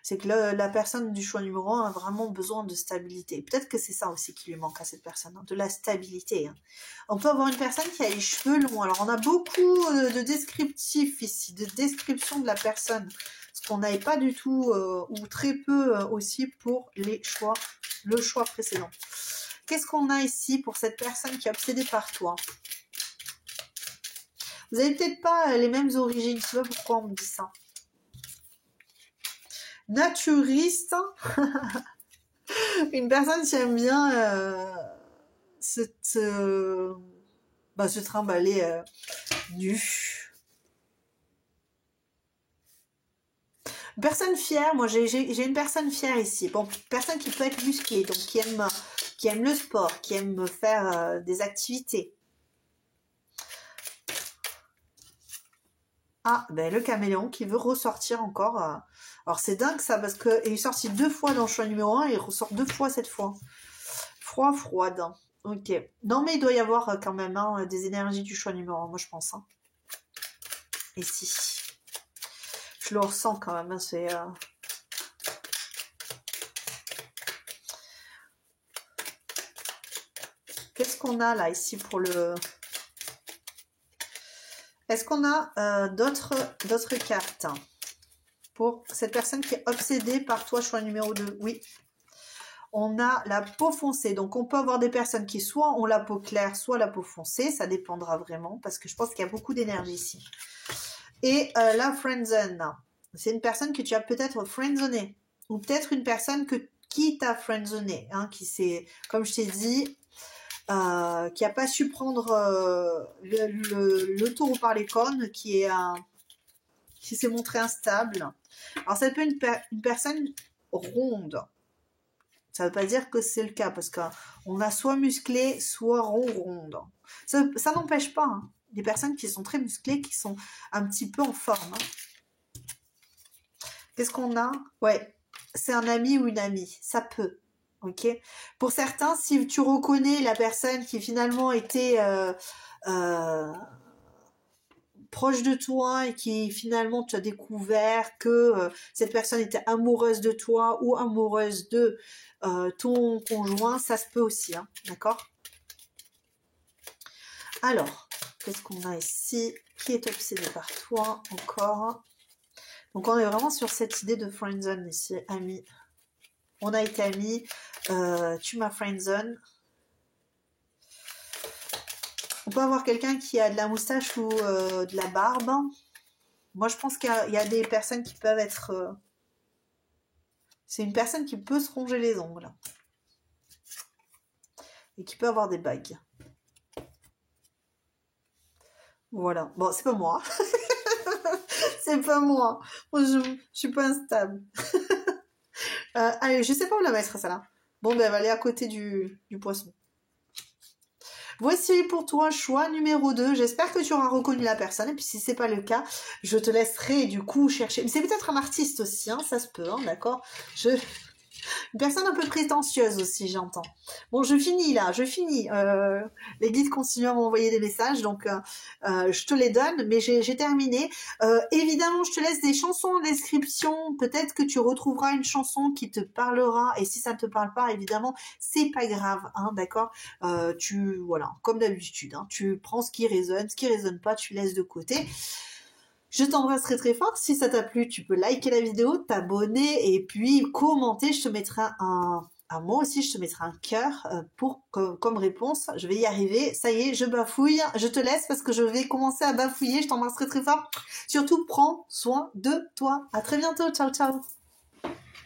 S1: C'est que la personne du choix numéro 1 a vraiment besoin de stabilité. Peut-être que c'est ça aussi qui lui manque à cette personne, hein, de la stabilité. Hein. On peut avoir une personne qui a les cheveux longs. Alors, on a beaucoup de descriptifs ici, de descriptions de la personne. Ce qu'on n'avait pas du tout, ou très peu aussi pour le choix précédent. Qu'est-ce qu'on a ici pour cette personne qui est obsédée par toi? Vous n'avez peut-être pas les mêmes origines. Je sais pas pourquoi on me dit ça. Naturiste. Une personne qui aime bien se trimballer nu. Une personne fière. Moi, j'ai une personne fière ici. Bon, personne qui peut être musclée, donc qui aime le sport, qui aime faire des activités. Ah, ben le caméléon qui veut ressortir encore. Alors c'est dingue ça, parce qu'il est sorti 2 fois dans le choix numéro 1 et il ressort 2 fois cette fois. Froide. Ok. Non mais il doit y avoir quand même des énergies du choix numéro 1, moi je pense. Hein. Ici. Je le ressens quand même, hein, c'est... Qu'est-ce qu'on a là ici pour le... Est-ce qu'on a d'autres cartes pour cette personne qui est obsédée par toi, choix numéro 2? Oui. On a la peau foncée. Donc, on peut avoir des personnes qui soit ont la peau claire, soit la peau foncée. Ça dépendra vraiment parce que je pense qu'il y a beaucoup d'énergie ici. Et la friendzone. C'est une personne que tu as peut-être friendzoné. Ou peut-être une personne qui t'a friendzoné. Hein, qui s'est, comme je t'ai dit... qui n'a pas su prendre le taureau par les cornes, qui s'est montré instable. Alors ça peut être une personne ronde. Ça ne veut pas dire que c'est le cas, parce qu'on a soit musclé, soit ronde. Ça n'empêche pas, hein, des personnes qui sont très musclées, qui sont un petit peu en forme. Hein. Qu'est-ce qu'on a? Ouais, c'est un ami ou une amie, ça peut. Ok. Pour certains, si tu reconnais la personne qui finalement était proche de toi et qui finalement tu as découvert que cette personne était amoureuse de toi ou amoureuse de ton conjoint, ça se peut aussi, hein, d'accord? Alors, qu'est-ce qu'on a ici? Qui est obsédé par toi encore? Donc on est vraiment sur cette idée de friendzone ici, ami. On a été amis, tu m'as friendzone. On peut avoir quelqu'un qui a de la moustache ou de la barbe. Moi, je pense qu'il y a des personnes qui peuvent être... c'est une personne qui peut se ronger les ongles. Et qui peut avoir des bagues. Voilà. Bon, c'est pas moi. C'est pas moi. Moi, je suis pas instable. Allez, je sais pas où la mettre, celle-là. Bon, ben, elle va aller à côté du poisson. Voici pour toi choix numéro 2. J'espère que tu auras reconnu la personne. Et puis si c'est pas le cas, je te laisserai du coup chercher. Mais c'est peut-être un artiste aussi, hein, ça se peut, hein, d'accord. Une personne un peu prétentieuse aussi, j'entends. Bon, je finis là, les guides continuent à m'envoyer des messages, donc je te les donne, mais j'ai terminé. Évidemment, je te laisse des chansons en description. Peut-être que tu retrouveras une chanson qui te parlera, et si ça ne te parle pas, évidemment, c'est pas grave, hein, d'accord. Voilà, comme d'habitude, hein, tu prends ce qui résonne pas, tu laisses de côté. Je t'embrasse très très fort. Si ça t'a plu, tu peux liker la vidéo, t'abonner et puis commenter. Je te mettrai un Ah, moi aussi, je te mettrai un cœur comme réponse. Je vais y arriver. Ça y est, je bafouille. Je te laisse parce que je vais commencer à bafouiller. Je t'embrasse très très fort. Surtout, prends soin de toi. À très bientôt. Ciao, ciao.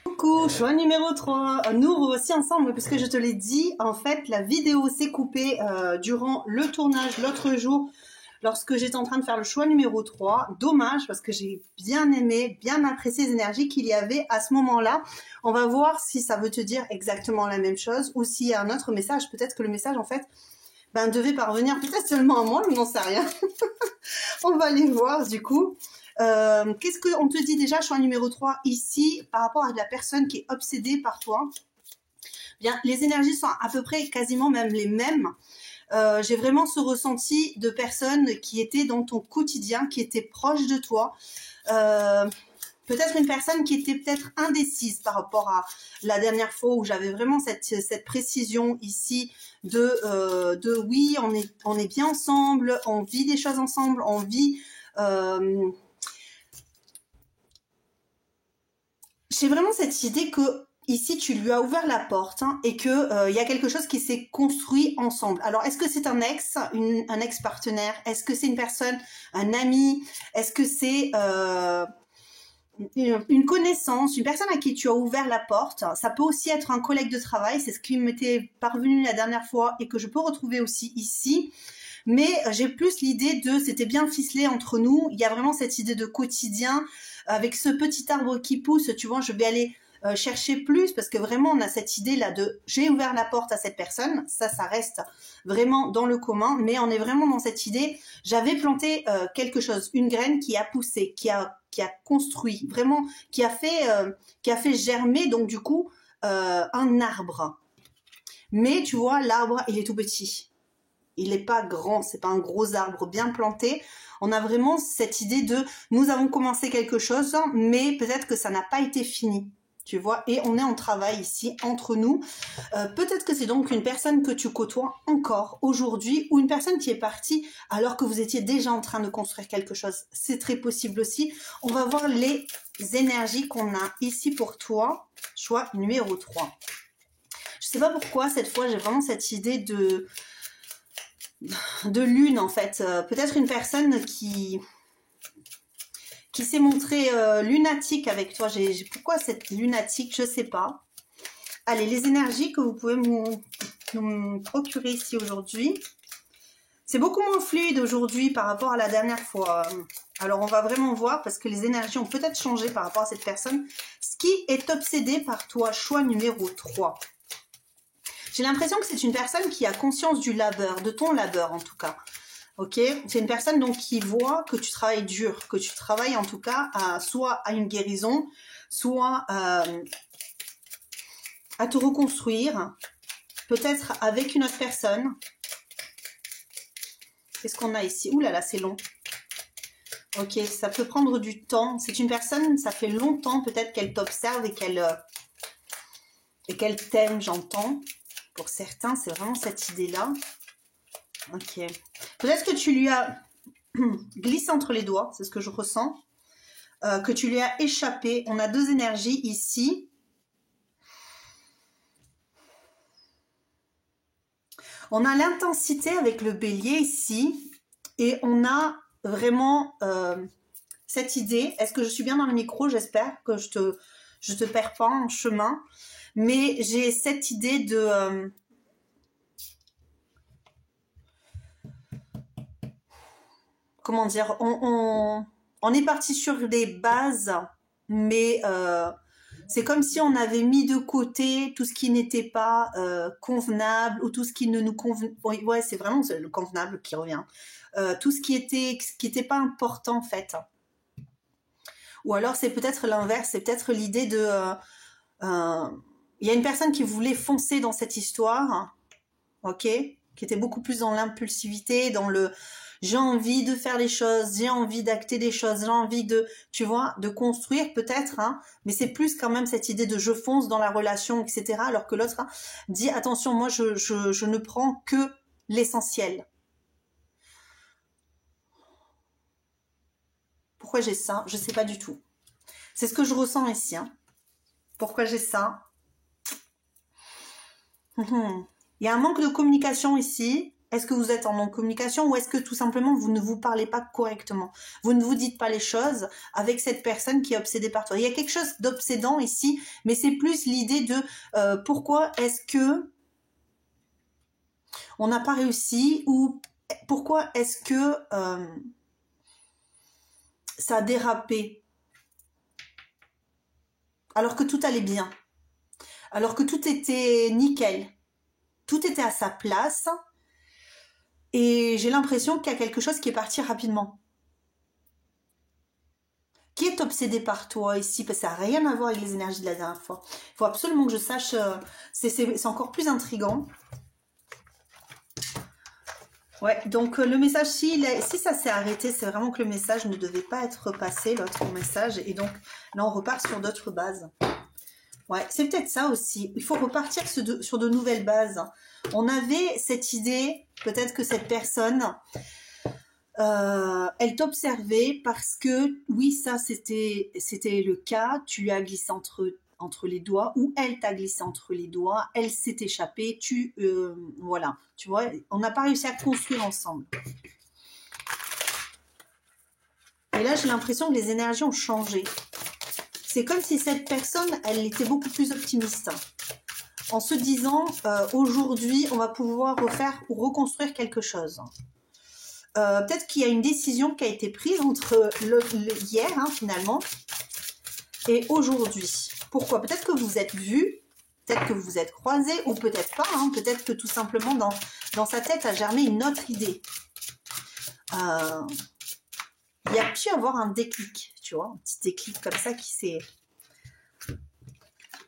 S1: Coucou, choix numéro 3. Nous revoici ensemble puisque je te l'ai dit. En fait, la vidéo s'est coupée durant le tournage l'autre jour. Lorsque j'étais en train de faire le choix numéro 3, dommage parce que j'ai bien aimé, bien apprécié les énergies qu'il y avait à ce moment-là. On va voir si ça veut te dire exactement la même chose ou s'il y a un autre message. Peut-être que le message, en fait, devait parvenir peut-être seulement à moi, je n'en sais rien. On va aller voir du coup. Qu'est-ce qu'on te dit déjà, choix numéro 3, ici, par rapport à la personne qui est obsédée par toi? Bien, les énergies sont à peu près quasiment même les mêmes. J'ai vraiment ce ressenti de personnes qui étaient dans ton quotidien, qui étaient proches de toi. Peut-être une personne qui était peut-être indécise par rapport à la dernière fois où j'avais vraiment cette précision ici de oui, on est bien ensemble, on vit des choses ensemble, on vit... J'ai vraiment cette idée que ici, tu lui as ouvert la porte et que y a quelque chose qui s'est construit ensemble. Alors, est-ce que c'est un ex, un ex-partenaire? Est-ce que c'est une personne, un ami? Est-ce que c'est une connaissance, une personne à qui tu as ouvert la porte? Ça peut aussi être un collègue de travail. C'est ce qui m'était parvenu la dernière fois et que je peux retrouver aussi ici. Mais j'ai plus l'idée de c'était bien ficelé entre nous. Il y a vraiment cette idée de quotidien avec ce petit arbre qui pousse. Tu vois, je vais aller chercher plus parce que vraiment on a cette idée là de j'ai ouvert la porte à cette personne. Ça reste vraiment dans le commun, mais on est vraiment dans cette idée. J'avais planté quelque chose, une graine qui a poussé, qui a construit, vraiment qui a fait germer donc du coup un arbre. Mais tu vois, l'arbre il est tout petit. Il n'est pas grand, c'est pas un gros arbre bien planté. On a vraiment cette idée de nous avons commencé quelque chose, mais peut-être que ça n'a pas été fini. Tu vois, et on est en travail ici entre nous. Peut-être que c'est donc une personne que tu côtoies encore aujourd'hui ou une personne qui est partie alors que vous étiez déjà en train de construire quelque chose. C'est très possible aussi. On va voir les énergies qu'on a ici pour toi. Choix numéro 3. Je sais pas pourquoi cette fois j'ai vraiment cette idée de lune en fait. Peut-être une personne qui s'est montrée lunatique avec toi. Pourquoi cette lunatique? Je sais pas. Allez, les énergies que vous pouvez nous procurer ici aujourd'hui. C'est beaucoup moins fluide aujourd'hui par rapport à la dernière fois. Alors on va vraiment voir parce que les énergies ont peut-être changé par rapport à cette personne. Ce qui est obsédé par toi, choix numéro 3. J'ai l'impression que c'est une personne qui a conscience du labeur, de ton labeur en tout cas. Ok, c'est une personne donc qui voit que tu travailles dur, que tu travailles en tout cas soit à une guérison, soit à te reconstruire, peut-être avec une autre personne. Qu'est-ce qu'on a ici? Ouh là là, c'est long. Ok, ça peut prendre du temps. C'est une personne, ça fait longtemps peut-être qu'elle t'observe et qu'elle t'aime, j'entends. Pour certains, c'est vraiment cette idée-là. Ok. Peut-être que tu lui as glissé entre les doigts, c'est ce que je ressens. Que tu lui as échappé. On a deux énergies ici. On a l'intensité avec le bélier ici. Et on a vraiment cette idée. Est-ce que je suis bien dans le micro? J'espère que je te perds pas en chemin. Mais j'ai cette idée de... comment dire, on est parti sur des bases, mais c'est comme si on avait mis de côté tout ce qui n'était pas convenable ou tout ce qui ne nous convenait. Ouais, c'est vraiment le convenable qui revient. Tout ce qui était pas important en fait. Ou alors c'est peut-être l'inverse, c'est peut-être l'idée de... il y a une personne qui voulait foncer dans cette histoire, ok, qui était beaucoup plus dans l'impulsivité, dans le... J'ai envie de faire les choses, j'ai envie d'acter des choses, j'ai envie de, tu vois, de construire peut-être, mais c'est plus quand même cette idée de je fonce dans la relation, etc. Alors que l'autre dit attention, moi je ne prends que l'essentiel. Pourquoi j'ai ça? Je sais pas du tout. C'est ce que je ressens ici. Pourquoi j'ai ça? Il y a un manque de communication ici. Est-ce que vous êtes en non-communication ou est-ce que tout simplement vous ne vous parlez pas correctement? Vous ne vous dites pas les choses avec cette personne qui est obsédée par toi. Il y a quelque chose d'obsédant ici, mais c'est plus l'idée de pourquoi est-ce que on n'a pas réussi ou pourquoi est-ce que ça a dérapé alors que tout allait bien, alors que tout était nickel, tout était à sa place. Et j'ai l'impression qu'il y a quelque chose qui est parti rapidement. Qui est obsédé par toi ici? Parce que ça n'a rien à voir avec les énergies de la dernière fois. Il faut absolument que je sache. C'est encore plus intriguant. Ouais, donc le message, si ça s'est arrêté, c'est vraiment que le message ne devait pas être passé, l'autre message. Et donc là, on repart sur d'autres bases. Ouais, c'est peut-être ça aussi. Il faut repartir sur de nouvelles bases. On avait cette idée, peut-être que cette personne, elle t'observait parce que, oui, ça c'était le cas, tu lui as glissé entre les doigts, ou elle t'a glissé entre les doigts, elle s'est échappée, voilà, tu vois, on n'a pas réussi à construire ensemble. Et là, j'ai l'impression que les énergies ont changé. C'est comme si cette personne, elle était beaucoup plus optimiste. En se disant, aujourd'hui, on va pouvoir refaire ou reconstruire quelque chose. Peut-être qu'il y a une décision qui a été prise entre hier, hein, finalement, et aujourd'hui. Pourquoi? Peut-être que vous vous êtes vus, peut-être que vous vous êtes croisés, ou peut-être pas. Hein, peut-être que tout simplement, dans sa tête, a germé une autre idée. Il y a pu avoir un déclic, tu vois, un petit déclic comme ça qui s'est...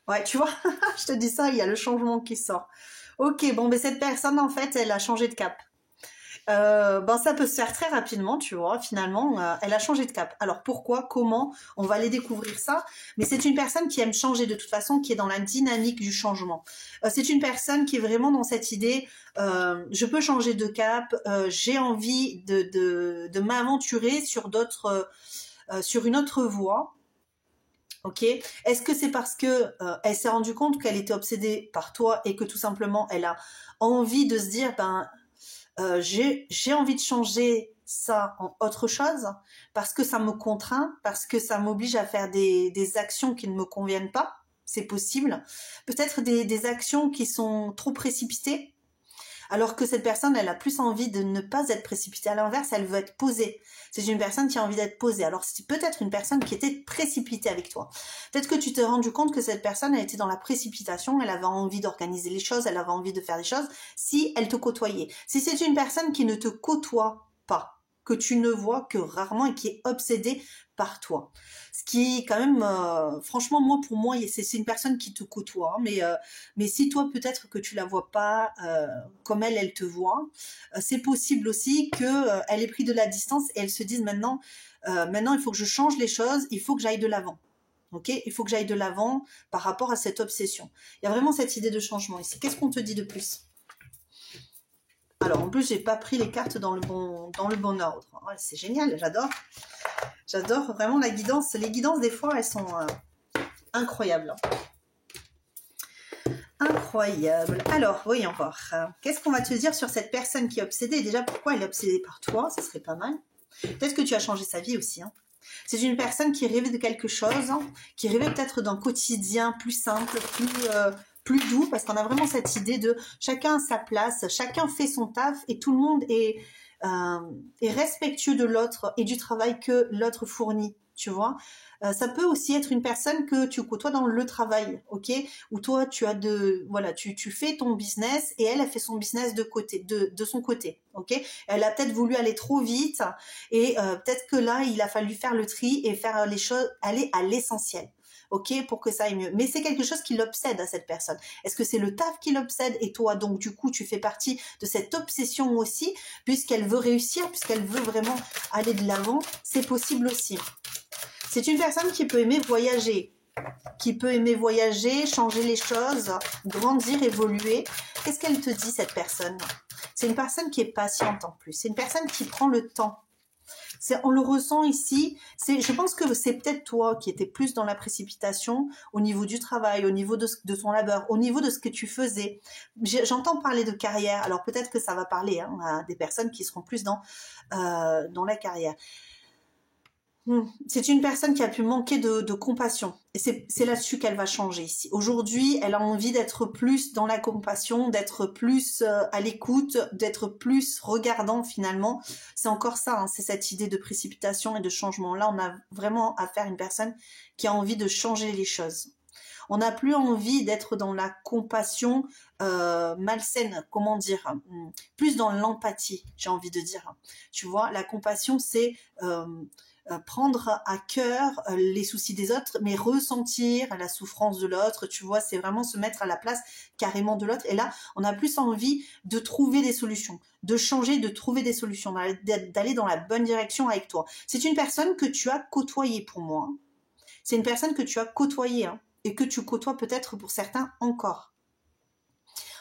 S1: Ouais, tu vois, je te dis ça, il y a le changement qui sort. Ok, bon, mais cette personne, en fait, elle a changé de cap. Ça peut se faire très rapidement, tu vois, finalement, elle a changé de cap. Alors, pourquoi, comment, on va aller découvrir ça. Mais c'est une personne qui aime changer de toute façon, qui est dans la dynamique du changement. C'est une personne qui est vraiment dans cette idée, je peux changer de cap, j'ai envie de m'aventurer sur sur une autre voie. Ok. Est-ce que c'est parce que elle s'est rendue compte qu'elle était obsédée par toi et que tout simplement elle a envie de se dire j'ai envie de changer ça en autre chose parce que ça me contraint, parce que ça m'oblige à faire des actions qui ne me conviennent pas. C'est possible. Peut-être des actions qui sont trop précipitées. Alors que cette personne, elle a plus envie de ne pas être précipitée. À l'inverse, elle veut être posée. C'est une personne qui a envie d'être posée. Alors, c'est peut-être une personne qui était précipitée avec toi. Peut-être que tu t'es rendu compte que cette personne, elle était dans la précipitation, elle avait envie d'organiser les choses, elle avait envie de faire des choses, si elle te côtoyait. Si c'est une personne qui ne te côtoie pas, que tu ne vois que rarement et qui est obsédée par toi. Ce qui, quand même, franchement, pour moi, c'est une personne qui te côtoie. Mais si toi, peut-être que tu la vois pas comme elle te voit, c'est possible aussi que elle ait pris de la distance et elle se dise maintenant, il faut que je change les choses, il faut que j'aille de l'avant. Ok, il faut que j'aille de l'avant par rapport à cette obsession. Il y a vraiment cette idée de changement ici. Qu'est-ce qu'on te dit de plus ? Alors, en plus, j'ai pas pris les cartes dans le bon ordre. Ouais, c'est génial, j'adore. J'adore vraiment la guidance. Les guidances, des fois, elles sont incroyables. Incroyable. Alors, voyons voir. Qu'est-ce qu'on va te dire sur cette personne qui est obsédée? Déjà, pourquoi elle est obsédée par toi? Ça serait pas mal. Peut-être que tu as changé sa vie aussi. Hein. C'est une personne qui rêvait de quelque chose, hein, qui rêvait peut-être d'un quotidien plus simple, plus doux, parce qu'on a vraiment cette idée de chacun à sa place, chacun fait son taf et tout le monde est respectueux de l'autre et du travail que l'autre fournit, tu vois. Ça peut aussi être une personne que tu côtoies dans le travail, ok, où toi tu fais ton business et elle a fait son business de son côté, ok. Elle a peut-être voulu aller trop vite et peut-être que là il a fallu faire le tri et faire les choses, aller à l'essentiel. Ok, pour que ça aille mieux. Mais c'est quelque chose qui l'obsède à cette personne. Est-ce que c'est le taf qui l'obsède et toi, donc, du coup, tu fais partie de cette obsession aussi, puisqu'elle veut réussir, puisqu'elle veut vraiment aller de l'avant, c'est possible aussi. C'est une personne qui peut aimer voyager, changer les choses, grandir, évoluer. Qu'est-ce qu'elle te dit, cette personne? C'est une personne qui est patiente en plus. C'est une personne qui prend le temps. On le ressent ici. Je pense que c'est peut-être toi qui étais plus dans la précipitation au niveau du travail, au niveau de ton labeur, au niveau de ce que tu faisais. J'entends parler de carrière. Alors peut-être que ça va parler hein, à des personnes qui seront plus dans la carrière. C'est une personne qui a pu manquer de compassion. Et c'est là-dessus qu'elle va changer ici. Aujourd'hui, elle a envie d'être plus dans la compassion, d'être plus à l'écoute, d'être plus regardant finalement. C'est encore ça, hein, c'est cette idée de précipitation et de changement. Là, on a vraiment affaire à une personne qui a envie de changer les choses. On n'a plus envie d'être dans la compassion malsaine, comment dire, plus dans l'empathie, j'ai envie de dire. Tu vois, la compassion, c'est prendre à cœur les soucis des autres, mais ressentir la souffrance de l'autre, tu vois, c'est vraiment se mettre à la place carrément de l'autre. Et là, on a plus envie de trouver des solutions, de changer, de trouver des solutions, d'aller dans la bonne direction avec toi. C'est une personne que tu as côtoyée pour moi. C'est une personne que tu as côtoyée hein, et que tu côtoies peut-être pour certains encore.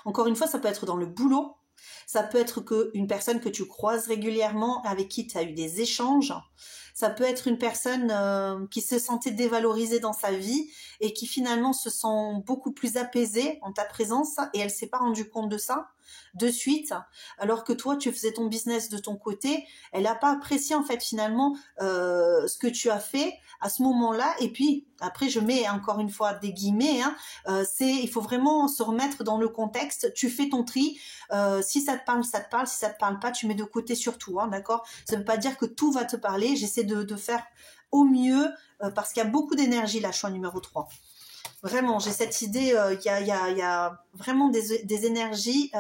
S1: Encore une fois, ça peut être dans le boulot, ça peut être une personne que tu croises régulièrement, avec qui tu as eu des échanges. Ça peut être une personne qui se sentait dévalorisée dans sa vie et qui finalement se sent beaucoup plus apaisée en ta présence et elle s'est pas rendue compte de ça de suite, alors que toi tu faisais ton business de ton côté, elle n'a pas apprécié en fait finalement ce que tu as fait à ce moment-là. Et puis après je mets encore une fois des guillemets, hein, il faut vraiment se remettre dans le contexte. Tu fais ton tri, si ça te parle, ça te parle, si ça te parle pas, tu mets de côté surtout, hein, d'accord. Ça veut pas dire que tout va te parler. J'essaie de faire au mieux parce qu'il y a beaucoup d'énergie là, choix numéro 3. Vraiment, j'ai cette idée, il y a vraiment des énergies,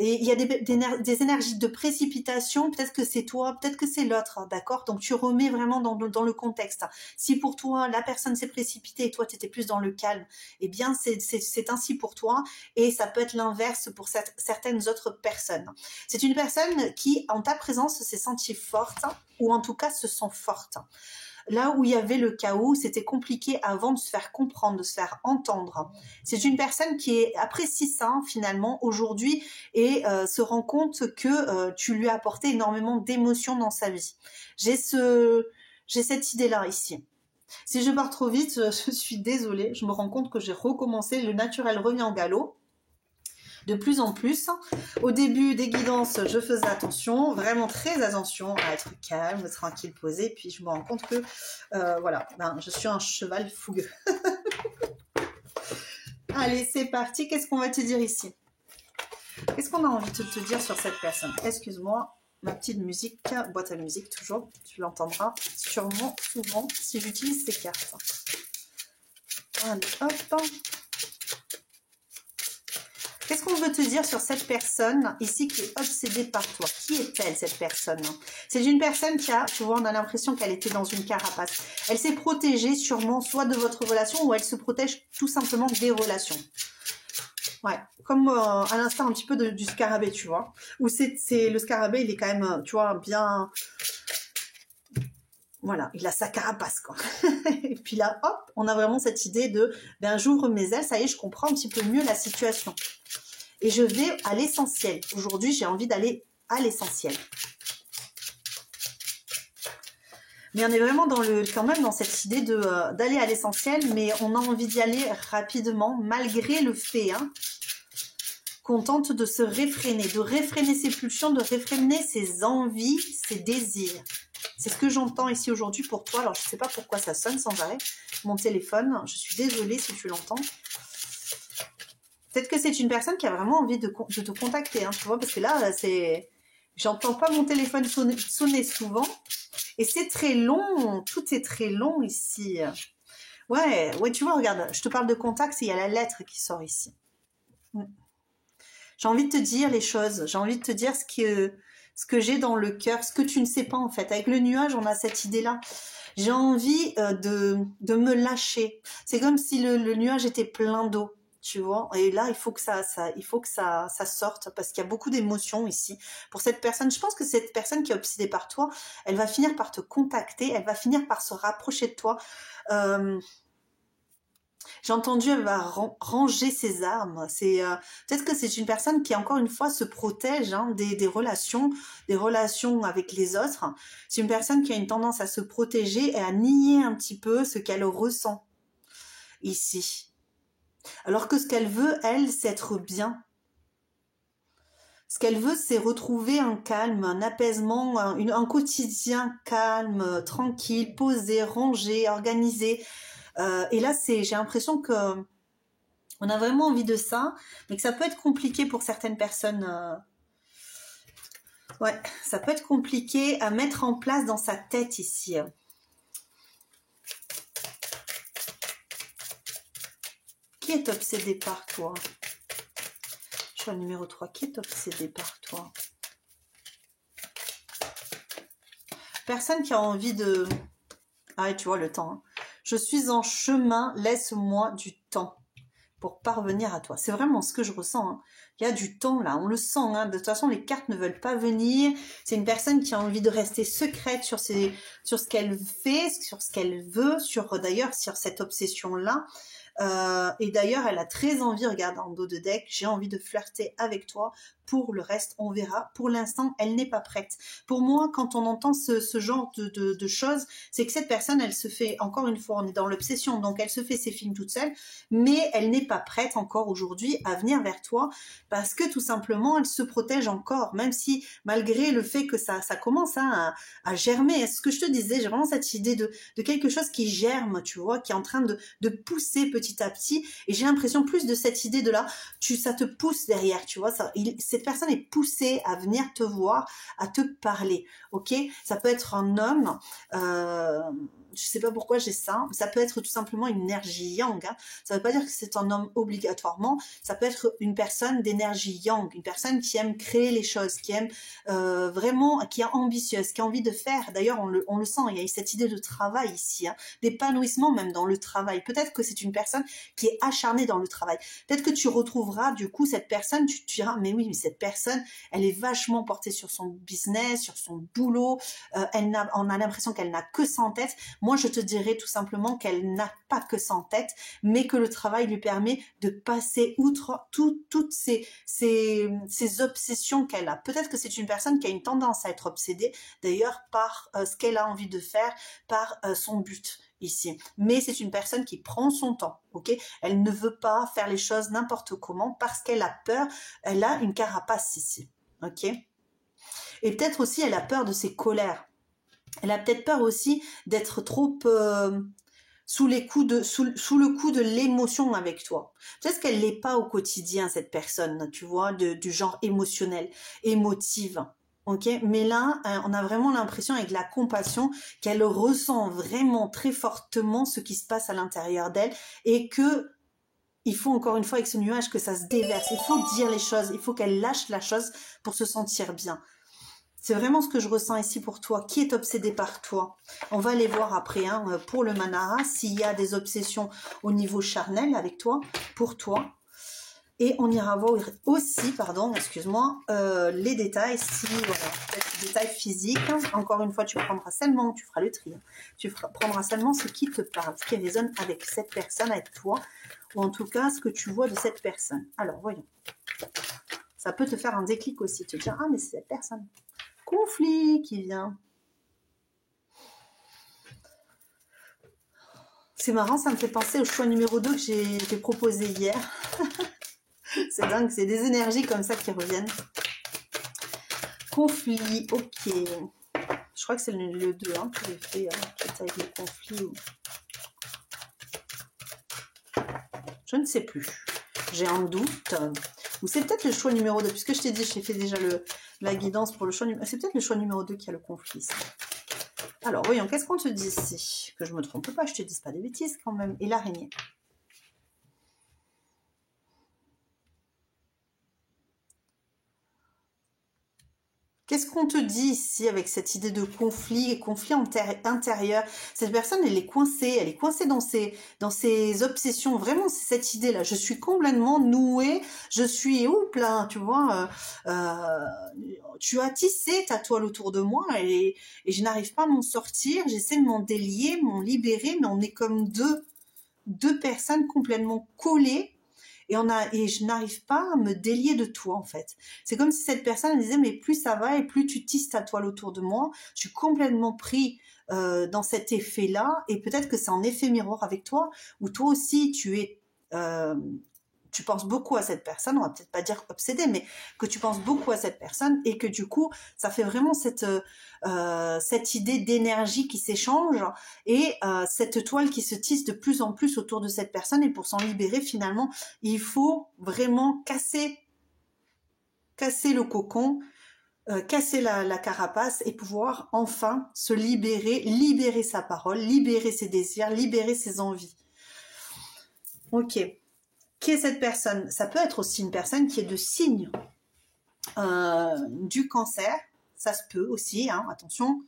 S1: et il y a des énergies de précipitation, peut-être que c'est toi, peut-être que c'est l'autre, d'accord. Donc tu remets vraiment dans le contexte. Si pour toi, la personne s'est précipitée et toi, tu étais plus dans le calme, eh bien c'est ainsi pour toi, et ça peut être l'inverse pour certaines autres personnes. C'est une personne qui, en ta présence, s'est sentie forte, ou en tout cas se sent forte. Là où il y avait le chaos, c'était compliqué avant de se faire comprendre, de se faire entendre. C'est une personne qui apprécie ça finalement aujourd'hui et se rend compte que tu lui as apporté énormément d'émotions dans sa vie. J'ai cette idée-là ici. Si je pars trop vite, je suis désolée. Je me rends compte que j'ai recommencé. Le naturel revient en galop. De plus en plus. Au début des guidances, je faisais attention, vraiment très attention à être calme, tranquille, posé. Puis je me rends compte que, voilà, je suis un cheval fougueux. Allez, c'est parti. Qu'est-ce qu'on va te dire ici? Qu'est-ce qu'on a envie de te dire sur cette personne? Excuse-moi, ma petite musique, boîte à musique toujours. Tu l'entendras sûrement souvent si j'utilise ces cartes. Allez, hop. Qu'est-ce qu'on veut te dire sur cette personne ici qui est obsédée par toi? Qui est-elle, cette personne? C'est une personne qui a, tu vois, on a l'impression qu'elle était dans une carapace. Elle s'est protégée sûrement soit de votre relation ou elle se protège tout simplement des relations. Ouais, comme à l'instar un petit peu du scarabée, tu vois. Où le scarabée, il est quand même, tu vois, bien... Voilà, il a sa carapace, quoi. Et puis là, hop, on a vraiment cette idée de, j'ouvre mes ailes, ça y est, je comprends un petit peu mieux la situation. Et je vais à l'essentiel. Aujourd'hui, j'ai envie d'aller à l'essentiel. Mais on est vraiment quand même dans cette idée d'aller à l'essentiel, mais on a envie d'y aller rapidement, malgré le fait qu'on tente de se réfréner, de réfréner ses pulsions, de réfréner ses envies, ses désirs. C'est ce que j'entends ici aujourd'hui pour toi. Alors, je ne sais pas pourquoi ça sonne sans arrêt. Mon téléphone, je suis désolée si tu l'entends. Peut-être que c'est une personne qui a vraiment envie de te contacter, hein, tu vois, parce que là, j'entends pas mon téléphone sonner souvent. Et c'est très long. Tout est très long ici. Ouais, tu vois, regarde, je te parle de contact, il y a la lettre qui sort ici. J'ai envie de te dire les choses. J'ai envie de te dire ce que j'ai dans le cœur, ce que tu ne sais pas en fait. Avec le nuage, on a cette idée-là. J'ai envie de me lâcher. C'est comme si le nuage était plein d'eau, tu vois. Et là, il faut que ça sorte parce qu'il y a beaucoup d'émotions ici. Pour cette personne, je pense que cette personne qui est obsédée par toi, elle va finir par te contacter, elle va finir par se rapprocher de toi. J'ai entendu, elle va ranger ses armes. C'est peut-être que c'est une personne qui, encore une fois, se protège hein, des relations avec les autres. C'est une personne qui a une tendance à se protéger et à nier un petit peu ce qu'elle ressent ici. Alors que ce qu'elle veut, elle, c'est être bien. Ce qu'elle veut, c'est retrouver un calme, un apaisement, un quotidien calme, tranquille, posé, rangé, organisé. Et là, j'ai l'impression que on a vraiment envie de ça, mais que ça peut être compliqué pour certaines personnes. Ouais, ça peut être compliqué à mettre en place dans sa tête ici. Qui est obsédé par toi? Choix numéro 3. Qui est obsédé par toi? Personne qui a envie de... Ah, tu vois le temps. Hein. Je suis en chemin, laisse-moi du temps pour parvenir à toi. C'est vraiment ce que je ressens. Hein. Il y a du temps là, on le sent. Hein. De toute façon, les cartes ne veulent pas venir. C'est une personne qui a envie de rester secrète sur ce qu'elle fait, sur ce qu'elle veut, d'ailleurs sur cette obsession-là. Et d'ailleurs, elle a très envie, regarde en dos de deck, j'ai envie de flirter avec toi. Pour le reste, on verra. Pour l'instant, elle n'est pas prête. Pour moi, quand on entend ce genre de choses, c'est que cette personne, elle se fait, encore une fois, on est dans l'obsession, donc elle se fait ses films toute seule, mais elle n'est pas prête encore aujourd'hui à venir vers toi parce que tout simplement, elle se protège encore, même si malgré le fait que ça commence hein, à germer. Ce que je te disais, j'ai vraiment cette idée de quelque chose qui germe, tu vois, qui est en train de pousser petit à petit, et j'ai l'impression plus de cette idée de là, ça te pousse derrière, tu vois, cette personne est poussée à venir te voir, à te parler, ok? Ça peut être un homme, je sais pas pourquoi j'ai ça peut être tout simplement une énergie yang, hein. Ça veut pas dire que c'est un homme obligatoirement, ça peut être une personne d'énergie yang, une personne qui aime créer les choses, qui aime vraiment, qui est ambitieuse, qui a envie de faire, d'ailleurs on le sent, il y a cette idée de travail ici, hein, d'épanouissement même dans le travail. Peut-être que c'est une personne qui est acharnée dans le travail, peut-être que tu retrouveras du coup cette personne, tu te diras mais oui, mais cette personne, elle est vachement portée sur son business, sur son boulot, on a l'impression qu'elle n'a que ça en tête. Moi, je te dirais tout simplement qu'elle n'a pas que ça en tête, mais que le travail lui permet de passer outre toutes ces obsessions qu'elle a. Peut-être que c'est une personne qui a une tendance à être obsédée, d'ailleurs, par ce qu'elle a envie de faire, par son but ici. Mais c'est une personne qui prend son temps, ok? Elle ne veut pas faire les choses n'importe comment parce qu'elle a peur, elle a une carapace ici, ok? Et peut-être aussi, elle a peur de ses colères. Elle a peut-être peur aussi d'être trop sous le coup de l'émotion avec toi. Peut-être qu'elle l'est pas au quotidien, cette personne, tu vois, du genre émotionnel, émotive. Ok, mais là, on a vraiment l'impression avec la compassion qu'elle ressent vraiment très fortement ce qui se passe à l'intérieur d'elle et que il faut encore une fois avec ce nuage que ça se déverse. Il faut dire les choses, il faut qu'elle lâche la chose pour se sentir bien. C'est vraiment ce que je ressens ici pour toi. Qui est obsédé par toi? On va aller voir après, hein, pour le Manara, s'il y a des obsessions au niveau charnel avec toi, pour toi. Et on ira voir aussi, pardon, excuse-moi, les détails, si peut-être des détails physiques. Encore une fois, tu prendras seulement, tu feras le tri. Hein, prendras seulement ce qui te parle, ce qui résonne avec cette personne, avec toi, ou en tout cas ce que tu vois de cette personne. Alors, voyons. Ça peut te faire un déclic aussi, te dire, ah mais c'est cette personne. Conflit qui vient. C'est marrant, ça me fait penser au choix numéro 2 que j'ai proposé hier. C'est dingue, c'est des énergies comme ça qui reviennent. Conflit, ok. Je crois que c'est le 2 hein, que j'ai fait avec le conflit. Je ne sais plus. J'ai un doute. Ou c'est peut-être le choix numéro 2, puisque je t'ai dit, j'ai fait déjà la guidance pour le choix numéro 2. C'est peut-être le choix numéro 2 qui a le conflit. Ça. Alors, voyons, qu'est-ce qu'on te dit ici? Que je me trompe pas, je te dis pas des bêtises quand même. Et l'araignée. Qu'est-ce qu'on te dit ici avec cette idée de conflit intérieur? Cette personne, elle est coincée dans ses obsessions. Vraiment, c'est cette idée-là. Je suis complètement nouée, je suis, oups là, tu vois, tu as tissé ta toile autour de moi et je n'arrive pas à m'en sortir. J'essaie de m'en délier, m'en libérer, mais on est comme deux deux personnes complètement collées et je n'arrive pas à me délier de toi en fait. C'est comme si cette personne elle disait mais plus ça va et plus tu tisses ta toile autour de moi, je suis complètement pris dans cet effet-là et peut-être que c'est un effet miroir avec toi où toi aussi tu penses beaucoup à cette personne, on va peut-être pas dire obsédé, mais que tu penses beaucoup à cette personne et que du coup, ça fait vraiment cette idée d'énergie qui s'échange et cette toile qui se tisse de plus en plus autour de cette personne et pour s'en libérer finalement, il faut vraiment casser le cocon, casser la carapace et pouvoir enfin se libérer sa parole, libérer ses désirs, libérer ses envies. Ok. Qui est cette personne? Ça peut être aussi une personne qui est de signe du cancer. Ça se peut aussi, hein, attention.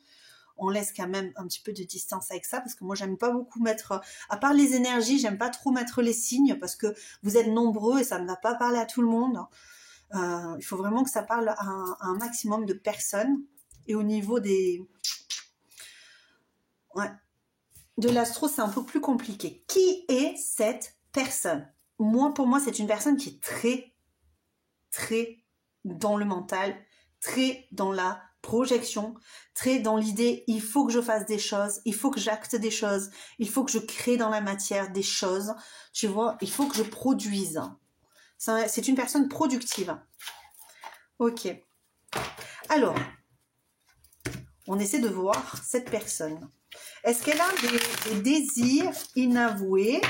S1: On laisse quand même un petit peu de distance avec ça parce que moi, j'aime pas beaucoup mettre... À part les énergies, j'aime pas trop mettre les signes parce que vous êtes nombreux et ça ne va pas parler à tout le monde. Il faut vraiment que ça parle à un maximum de personnes. Et au niveau des... Ouais. De l'astro, c'est un peu plus compliqué. Qui est cette personne? Pour moi, c'est une personne qui est très, très dans le mental, très dans la projection, très dans l'idée, il faut que je fasse des choses, il faut que j'acte des choses, il faut que je crée dans la matière des choses, tu vois, il faut que je produise. C'est une personne productive. Ok. Alors, on essaie de voir cette personne. Est-ce qu'elle a des désirs inavoués,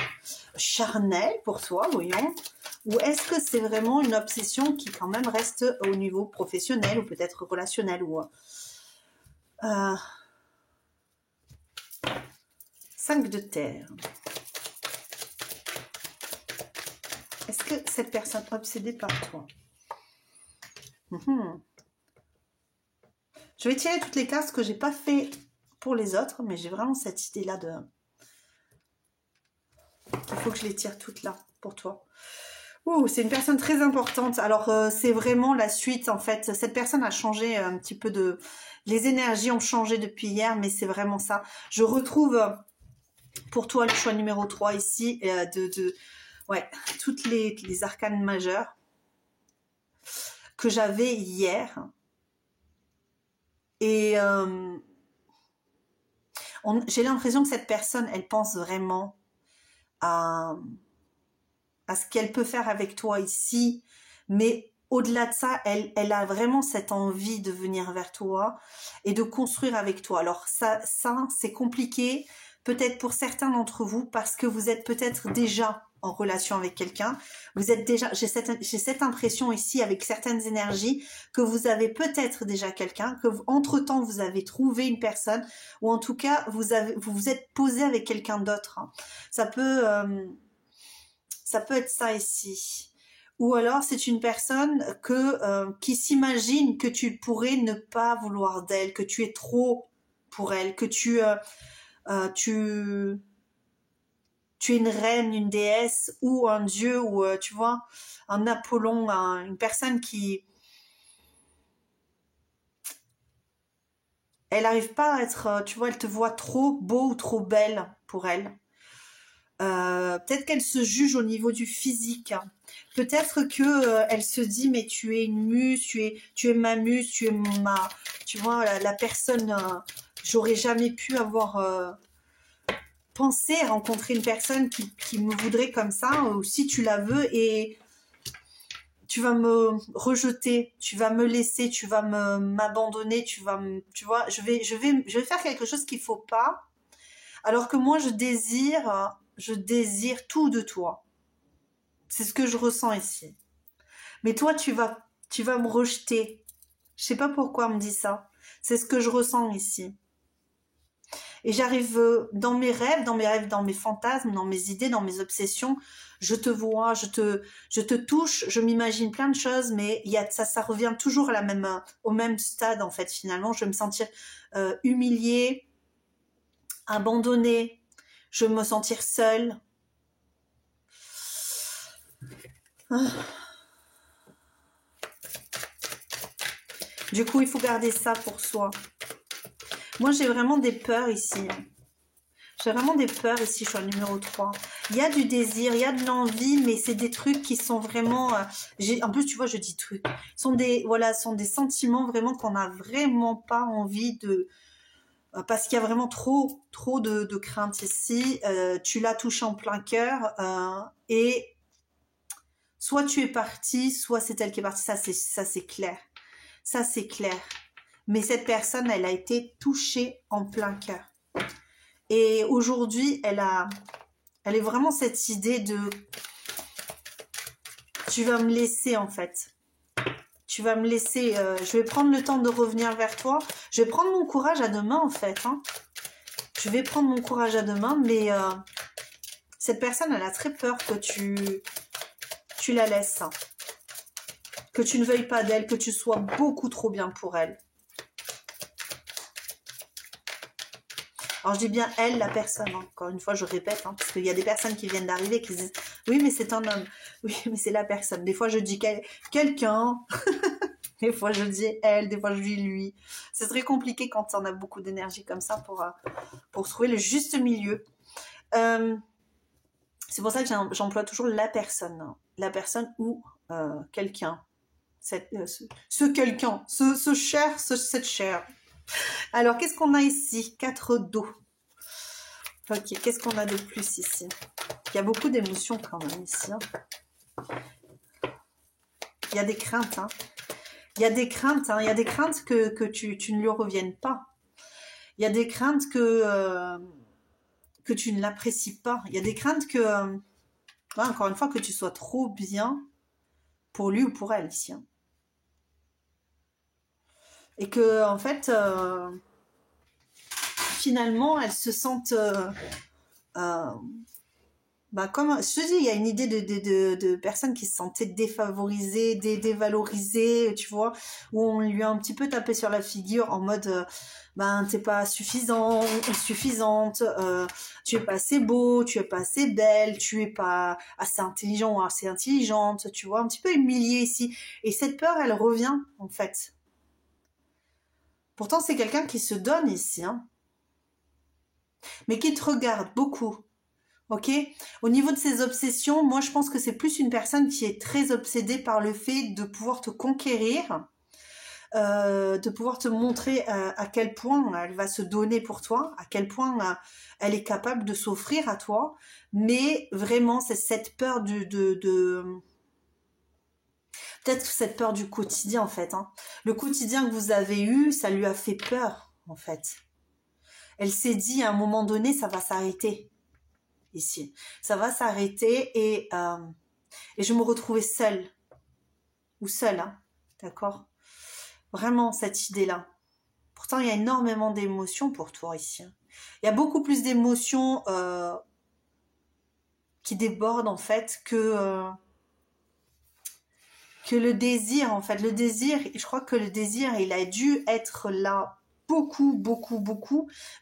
S1: charnels pour toi, voyons? Ou est-ce que c'est vraiment une obsession qui quand même reste au niveau professionnel ou peut-être relationnel ou 5 de terre. Est-ce que cette personne est obsédée par toi? Je vais tirer toutes les cartes que j'ai pas fait pour les autres, mais j'ai vraiment cette idée-là qu'il faut que je les tire toutes là pour toi. Ouh, c'est une personne très importante. Alors, c'est vraiment la suite, en fait. Cette personne a changé un petit peu de... Les énergies ont changé depuis hier, mais c'est vraiment ça. Je retrouve pour toi le choix numéro 3 ici, ouais, toutes les arcanes majeures que j'avais hier. Et j'ai l'impression que cette personne, elle pense vraiment à ce qu'elle peut faire avec toi ici, mais au-delà de ça, elle a vraiment cette envie de venir vers toi et de construire avec toi. Alors ça c'est compliqué, peut-être pour certains d'entre vous, parce que vous êtes peut-être déjà en relation avec quelqu'un. Vous êtes déjà, j'ai cette impression ici avec certaines énergies que vous avez peut-être déjà quelqu'un, que entre-temps vous avez trouvé une personne, ou en tout cas vous vous êtes posé avec quelqu'un d'autre. Ça peut être ça ici. Ou alors c'est une personne qui s'imagine que tu pourrais ne pas vouloir d'elle, que tu es trop pour elle, que tu es une reine, une déesse ou un dieu ou tu vois un Apollon, une personne qui elle n'arrive pas à être, tu vois, elle te voit trop beau ou trop belle pour elle. Peut-être qu'elle se juge au niveau du physique. Peut-être que elle se dit mais tu es une muse, tu es ma muse, tu es tu vois la personne. J'aurais jamais pu avoir pensé à rencontrer une personne qui me voudrait comme ça. Ou si tu la veux et tu vas me rejeter, tu vas me laisser, tu vas m'abandonner, tu vois, je vais faire quelque chose qu'il faut pas. Alors que moi je désire tout de toi. C'est ce que je ressens ici. Mais toi, tu vas me rejeter. Je sais pas pourquoi on me dit ça. C'est ce que je ressens ici. Et j'arrive dans mes rêves, dans mes fantasmes, dans mes idées, dans mes obsessions. Je te vois, je te touche, je m'imagine plein de choses, mais ça revient toujours au même stade en fait. Finalement, je vais me sentir humiliée, abandonnée. Je vais me sentir seule. Du coup, il faut garder ça pour soi. Moi, j'ai vraiment des peurs ici. J'ai vraiment des peurs ici, je suis au numéro 3. Il y a du désir, il y a de l'envie, mais c'est des trucs qui sont vraiment... en plus, tu vois, je dis trucs. Sont des, voilà, sont des sentiments vraiment qu'on n'a vraiment pas envie de... parce qu'il y a vraiment trop de crainte ici. Tu l'as touché en plein cœur. Et soit tu es parti, soit c'est elle qui est partie. Ça, c'est clair. Ça, c'est clair. Mais cette personne, elle a été touchée en plein cœur. Et aujourd'hui, elle est vraiment cette idée de tu vas me laisser en fait. Tu vas me laisser, je vais prendre le temps de revenir vers toi. Je vais prendre mon courage à deux mains en fait. Hein. Je vais prendre mon courage à deux mains, mais cette personne, elle a très peur que tu la laisses. Hein. Que tu ne veuilles pas d'elle, que tu sois beaucoup trop bien pour elle. Alors, je dis bien elle, la personne. Hein. Encore une fois, je répète, hein, parce qu'il y a des personnes qui viennent d'arriver qui disent « Oui, mais c'est un homme. Oui, mais c'est la personne. » Des fois, je dis quelqu'un. Des fois, je dis elle. Des fois, je dis lui. C'est très compliqué quand on a beaucoup d'énergie comme ça pour trouver le juste milieu. C'est pour ça que j'emploie toujours la personne. Hein. La personne ou quelqu'un. Ce quelqu'un. Cette chair. Alors, qu'est-ce qu'on a ici? 4 dos. Ok, qu'est-ce qu'on a de plus ici? Il y a beaucoup d'émotions quand même ici. Hein. Il y a des craintes. Hein. Il y a des craintes. Hein. Il y a des craintes que tu ne lui reviennes pas. Il y a des craintes que tu ne l'apprécies pas. Il y a des craintes que, encore une fois, que tu sois trop bien pour lui ou pour elle ici. Hein. Et que, en fait, finalement, elles se sentent... comme je te dis, il y a une idée de personnes qui se sentaient défavorisées, dévalorisées, tu vois, où on lui a un petit peu tapé sur la figure en mode... t'es pas suffisant ou suffisante, tu es pas assez beau, tu es pas assez belle, tu es pas assez intelligent ou assez intelligente, tu vois, un petit peu humilié ici. Et cette peur, elle revient, en fait. Pourtant, c'est quelqu'un qui se donne ici, hein, mais qui te regarde beaucoup, ok? Au niveau de ses obsessions, moi, je pense que c'est plus une personne qui est très obsédée par le fait de pouvoir te conquérir, de pouvoir te montrer à quel point elle va se donner pour toi, à quel point elle est capable de s'offrir à toi, mais vraiment c'est cette peur peut-être cette peur du quotidien en fait. Hein. Le quotidien que vous avez eu, ça lui a fait peur en fait. Elle s'est dit à un moment donné, ça va s'arrêter ici, ça va s'arrêter et je me retrouvais seule ou seule, hein, d'accord? Vraiment, cette idée-là. Pourtant, il y a énormément d'émotions pour toi ici. Il y a beaucoup plus d'émotions qui débordent, en fait, que le désir, en fait. Le désir, je crois que le désir, il a dû être là beaucoup.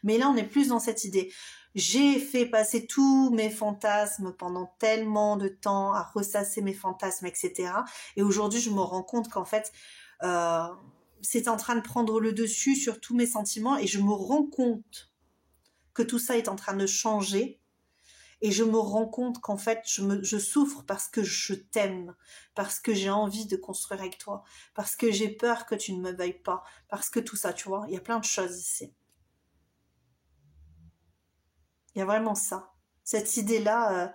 S1: Mais là, on est plus dans cette idée. J'ai fait passer tous mes fantasmes pendant tellement de temps à ressasser mes fantasmes, etc. Et aujourd'hui, je me rends compte qu'en fait... c'est en train de prendre le dessus sur tous mes sentiments et je me rends compte que tout ça est en train de changer et je me rends compte qu'en fait je souffre parce que je t'aime, parce que j'ai envie de construire avec toi, parce que j'ai peur que tu ne me veuilles pas, parce que tout ça, tu vois, il y a plein de choses ici. Il y a vraiment ça. Cette idée-là,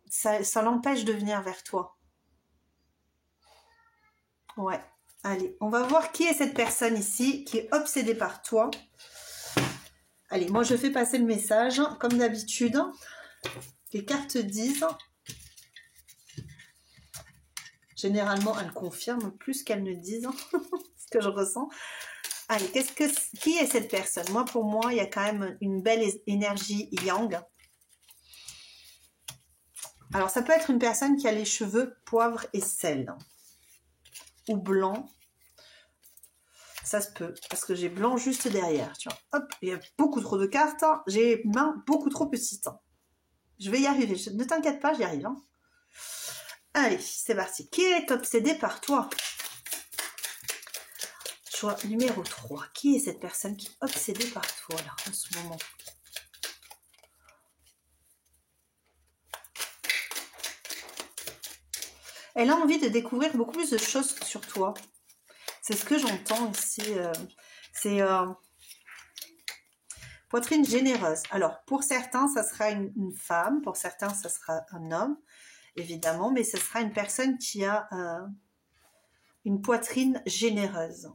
S1: ça l'empêche de venir vers toi. Ouais. Allez, on va voir qui est cette personne ici qui est obsédée par toi. Allez, moi je fais passer le message comme d'habitude. Les cartes disent. Généralement, elles confirment plus qu'elles ne disent ce que je ressens. Allez, qui est cette personne? Moi, pour moi, il y a quand même une belle énergie yang. Alors, ça peut être une personne qui a les cheveux poivre et sel. Ou blanc. Ça se peut, parce que j'ai blanc juste derrière. Tu vois. Hop, il y a beaucoup trop de cartes. J'ai main beaucoup trop petite. Je vais y arriver. Ne t'inquiète pas, j'y arrive. Hein. Allez, c'est parti. Qui est obsédé par toi? Choix numéro 3. Qui est cette personne qui est obsédée par toi, là, en ce moment? Elle a envie de découvrir beaucoup plus de choses sur toi. C'est ce que j'entends ici. C'est poitrine généreuse. Alors, pour certains, ça sera une femme. Pour certains, ça sera un homme, évidemment. Mais ce sera une personne qui a une poitrine généreuse.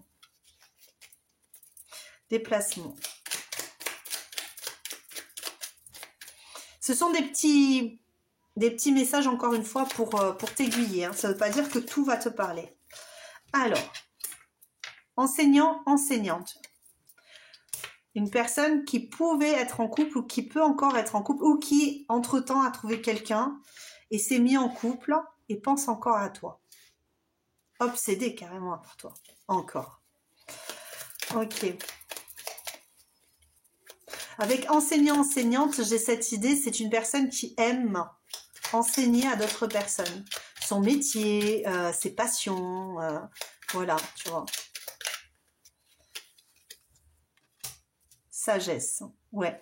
S1: Déplacement. Ce sont des petits messages, encore une fois, pour t'aiguiller. Hein. Ça ne veut pas dire que tout va te parler. Alors, enseignant, enseignante. Une personne qui pouvait être en couple ou qui peut encore être en couple ou qui, entre-temps, a trouvé quelqu'un et s'est mis en couple et pense encore à toi. Obsédé carrément pour toi. Encore. Ok. Avec enseignant, enseignante, j'ai cette idée, c'est une personne qui aime enseigner à d'autres personnes. Son métier, ses passions, voilà, tu vois. Sagesse, ouais.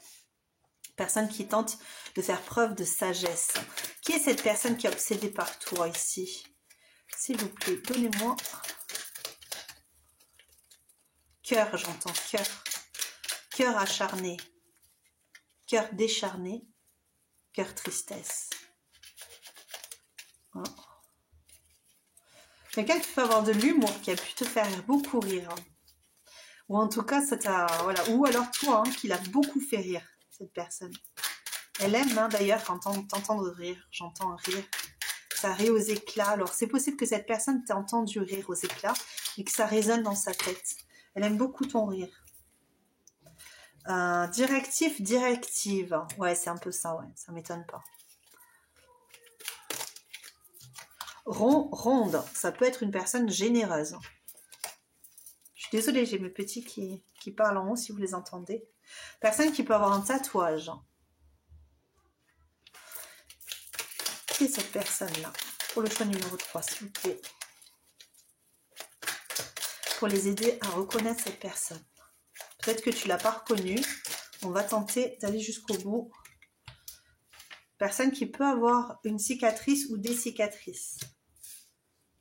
S1: Personne qui tente de faire preuve de sagesse. Qui est cette personne qui est obsédée par toi ici? S'il vous plaît, donnez-moi. Cœur, j'entends, cœur. Cœur acharné. Cœur décharné. Cœur tristesse. Oh. Quelqu'un qui peut avoir de l'humour, qui a pu te faire beaucoup rire. Ou en tout cas, ça t'a... Voilà. Ou alors toi, hein, qui l'a beaucoup fait rire, cette personne. Elle aime hein, d'ailleurs t'entendre rire. J'entends un rire. Ça rit aux éclats. Alors, c'est possible que cette personne t'ait entendu rire aux éclats et que ça résonne dans sa tête. Elle aime beaucoup ton rire. Directif, directive. Ouais, c'est un peu ça, ouais. Ça m'étonne pas. Rond, ronde. Ça peut être une personne généreuse. Je suis désolée, j'ai mes petits qui parlent en haut, si vous les entendez. Personne qui peut avoir un tatouage. Qui est cette personne-là? Pour le choix numéro 3, s'il vous plaît. Pour les aider à reconnaître cette personne. Peut-être que tu ne l'as pas reconnue. On va tenter d'aller jusqu'au bout. Personne qui peut avoir une cicatrice ou des cicatrices.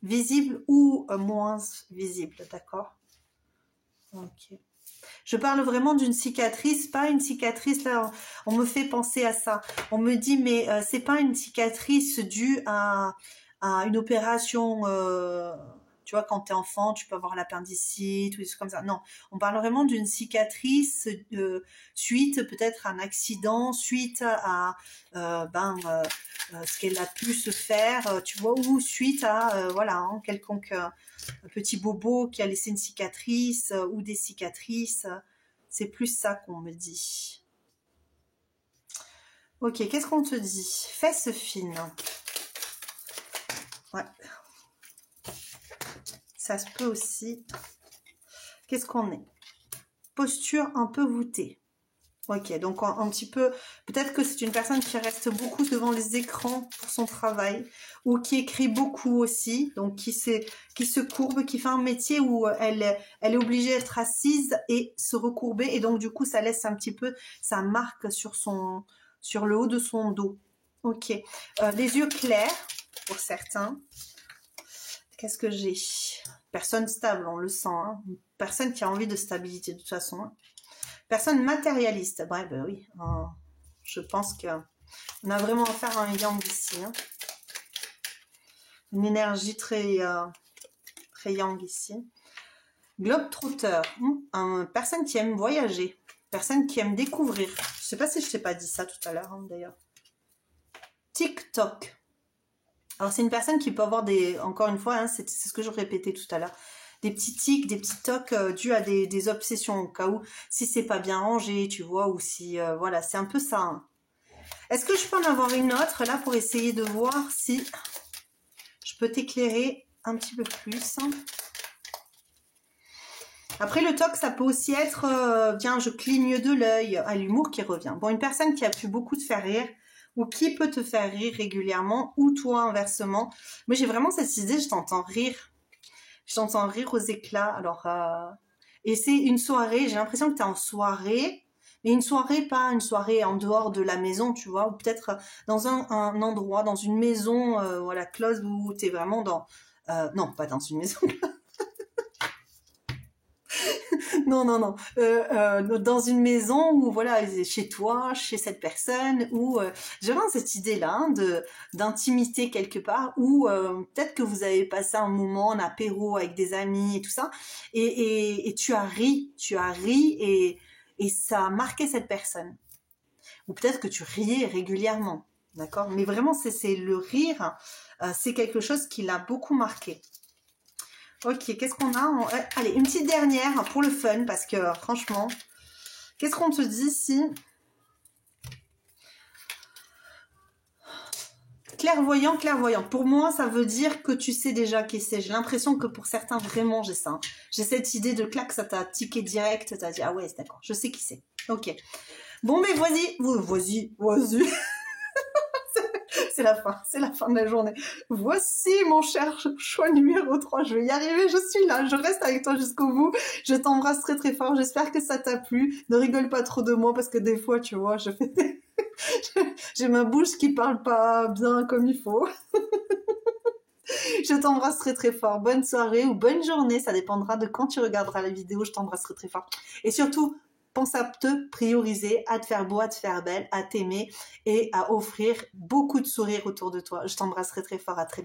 S1: Visibles ou moins visibles, d'accord? Ok. Je parle vraiment d'une cicatrice, pas une cicatrice, là, on me fait penser à ça. On me dit, mais c'est pas une cicatrice due à une opération, tu vois, quand tu es enfant, tu peux avoir l'appendicite ou des choses comme ça. Non, on parle vraiment d'une cicatrice suite peut-être à un accident, suite à ce qu'elle a pu se faire, tu vois, ou suite à, voilà, hein, quelconque... un petit bobo qui a laissé une cicatrice ou des cicatrices. C'est plus ça qu'on me dit. Ok, qu'est-ce qu'on te dit? Fesses fines. Ouais. Ça se peut aussi. Qu'est-ce qu'on est? Posture un peu voûtée. Ok, donc un petit peu, peut-être que c'est une personne qui reste beaucoup devant les écrans pour son travail, ou qui écrit beaucoup aussi, donc qui se courbe, qui fait un métier où elle est obligée d'être assise et se recourber, et donc du coup ça laisse un petit peu sa marque sur le haut de son dos. Ok, les yeux clairs pour certains. Qu'est-ce que j'ai? Personne stable, on le sent, hein. Personne qui a envie de stabilité de toute façon. Hein. Personne matérialiste. Bref, ben oui. Je pense qu'on a vraiment affaire à un yang ici. Hein. Une énergie très yang ici. Globe-trotteur. Personne qui aime voyager. Personne qui aime découvrir. Je ne sais pas si je t'ai pas dit ça tout à l'heure, hein, d'ailleurs. TikTok. Alors, c'est une personne qui peut avoir des... Encore une fois, hein, c'est ce que je répétais tout à l'heure. Des petits tics, des petits tocs dus à des obsessions, au cas où, si c'est pas bien rangé, tu vois, ou si, voilà, c'est un peu ça. Hein. Est-ce que je peux en avoir une autre, là, pour essayer de voir si je peux t'éclairer un petit peu plus. Après, le toc, ça peut aussi être, bien, je cligne de l'œil, à l'humour qui revient. Bon, une personne qui a pu beaucoup te faire rire, ou qui peut te faire rire régulièrement, ou toi, inversement. Moi, j'ai vraiment cette idée, je t'entends rire. Je t'entends rire aux éclats. Alors, et c'est une soirée, j'ai l'impression que tu es en soirée, Mais une soirée, pas une soirée en dehors de la maison, tu vois, ou peut-être dans un endroit, dans une maison, voilà, close, où t'es vraiment dans... non, pas dans une maison. Non, non, non. Dans une maison où, voilà, chez toi, chez cette personne, où j'ai vraiment cette idée-là hein, de d'intimité quelque part, où peut-être que vous avez passé un moment en apéro avec des amis et tout ça, et tu as ri et ça a marqué cette personne. Ou peut-être que tu riais régulièrement, d'accord? Mais vraiment, c'est le rire, c'est quelque chose qui l'a beaucoup marqué. Ok, qu'est-ce qu'on a allez, une petite dernière pour le fun, parce que franchement, qu'est-ce qu'on te dit si... Clairvoyant, clairvoyant. Pour moi, ça veut dire que tu sais déjà qui c'est. J'ai l'impression que pour certains, vraiment, j'ai ça. J'ai cette idée de claque, ça t'a tiqué direct, t'as dit, ah ouais, d'accord, je sais qui c'est. Ok. Bon, mais vas-y. C'est la fin de la journée. Voici mon cher choix numéro 3, je vais y arriver, je suis là, je reste avec toi jusqu'au bout, je t'embrasse très très fort, j'espère que ça t'a plu, ne rigole pas trop de moi parce que des fois, tu vois, je fais... j'ai ma bouche qui parle pas bien comme il faut. Je t'embrasse très très fort, bonne soirée ou bonne journée, ça dépendra de quand tu regarderas la vidéo, je t'embrasse très très fort. Et surtout, pense à te prioriser, à te faire beau, à te faire belle, à t'aimer et à offrir beaucoup de sourires autour de toi. Je t'embrasserai très fort, à très bientôt.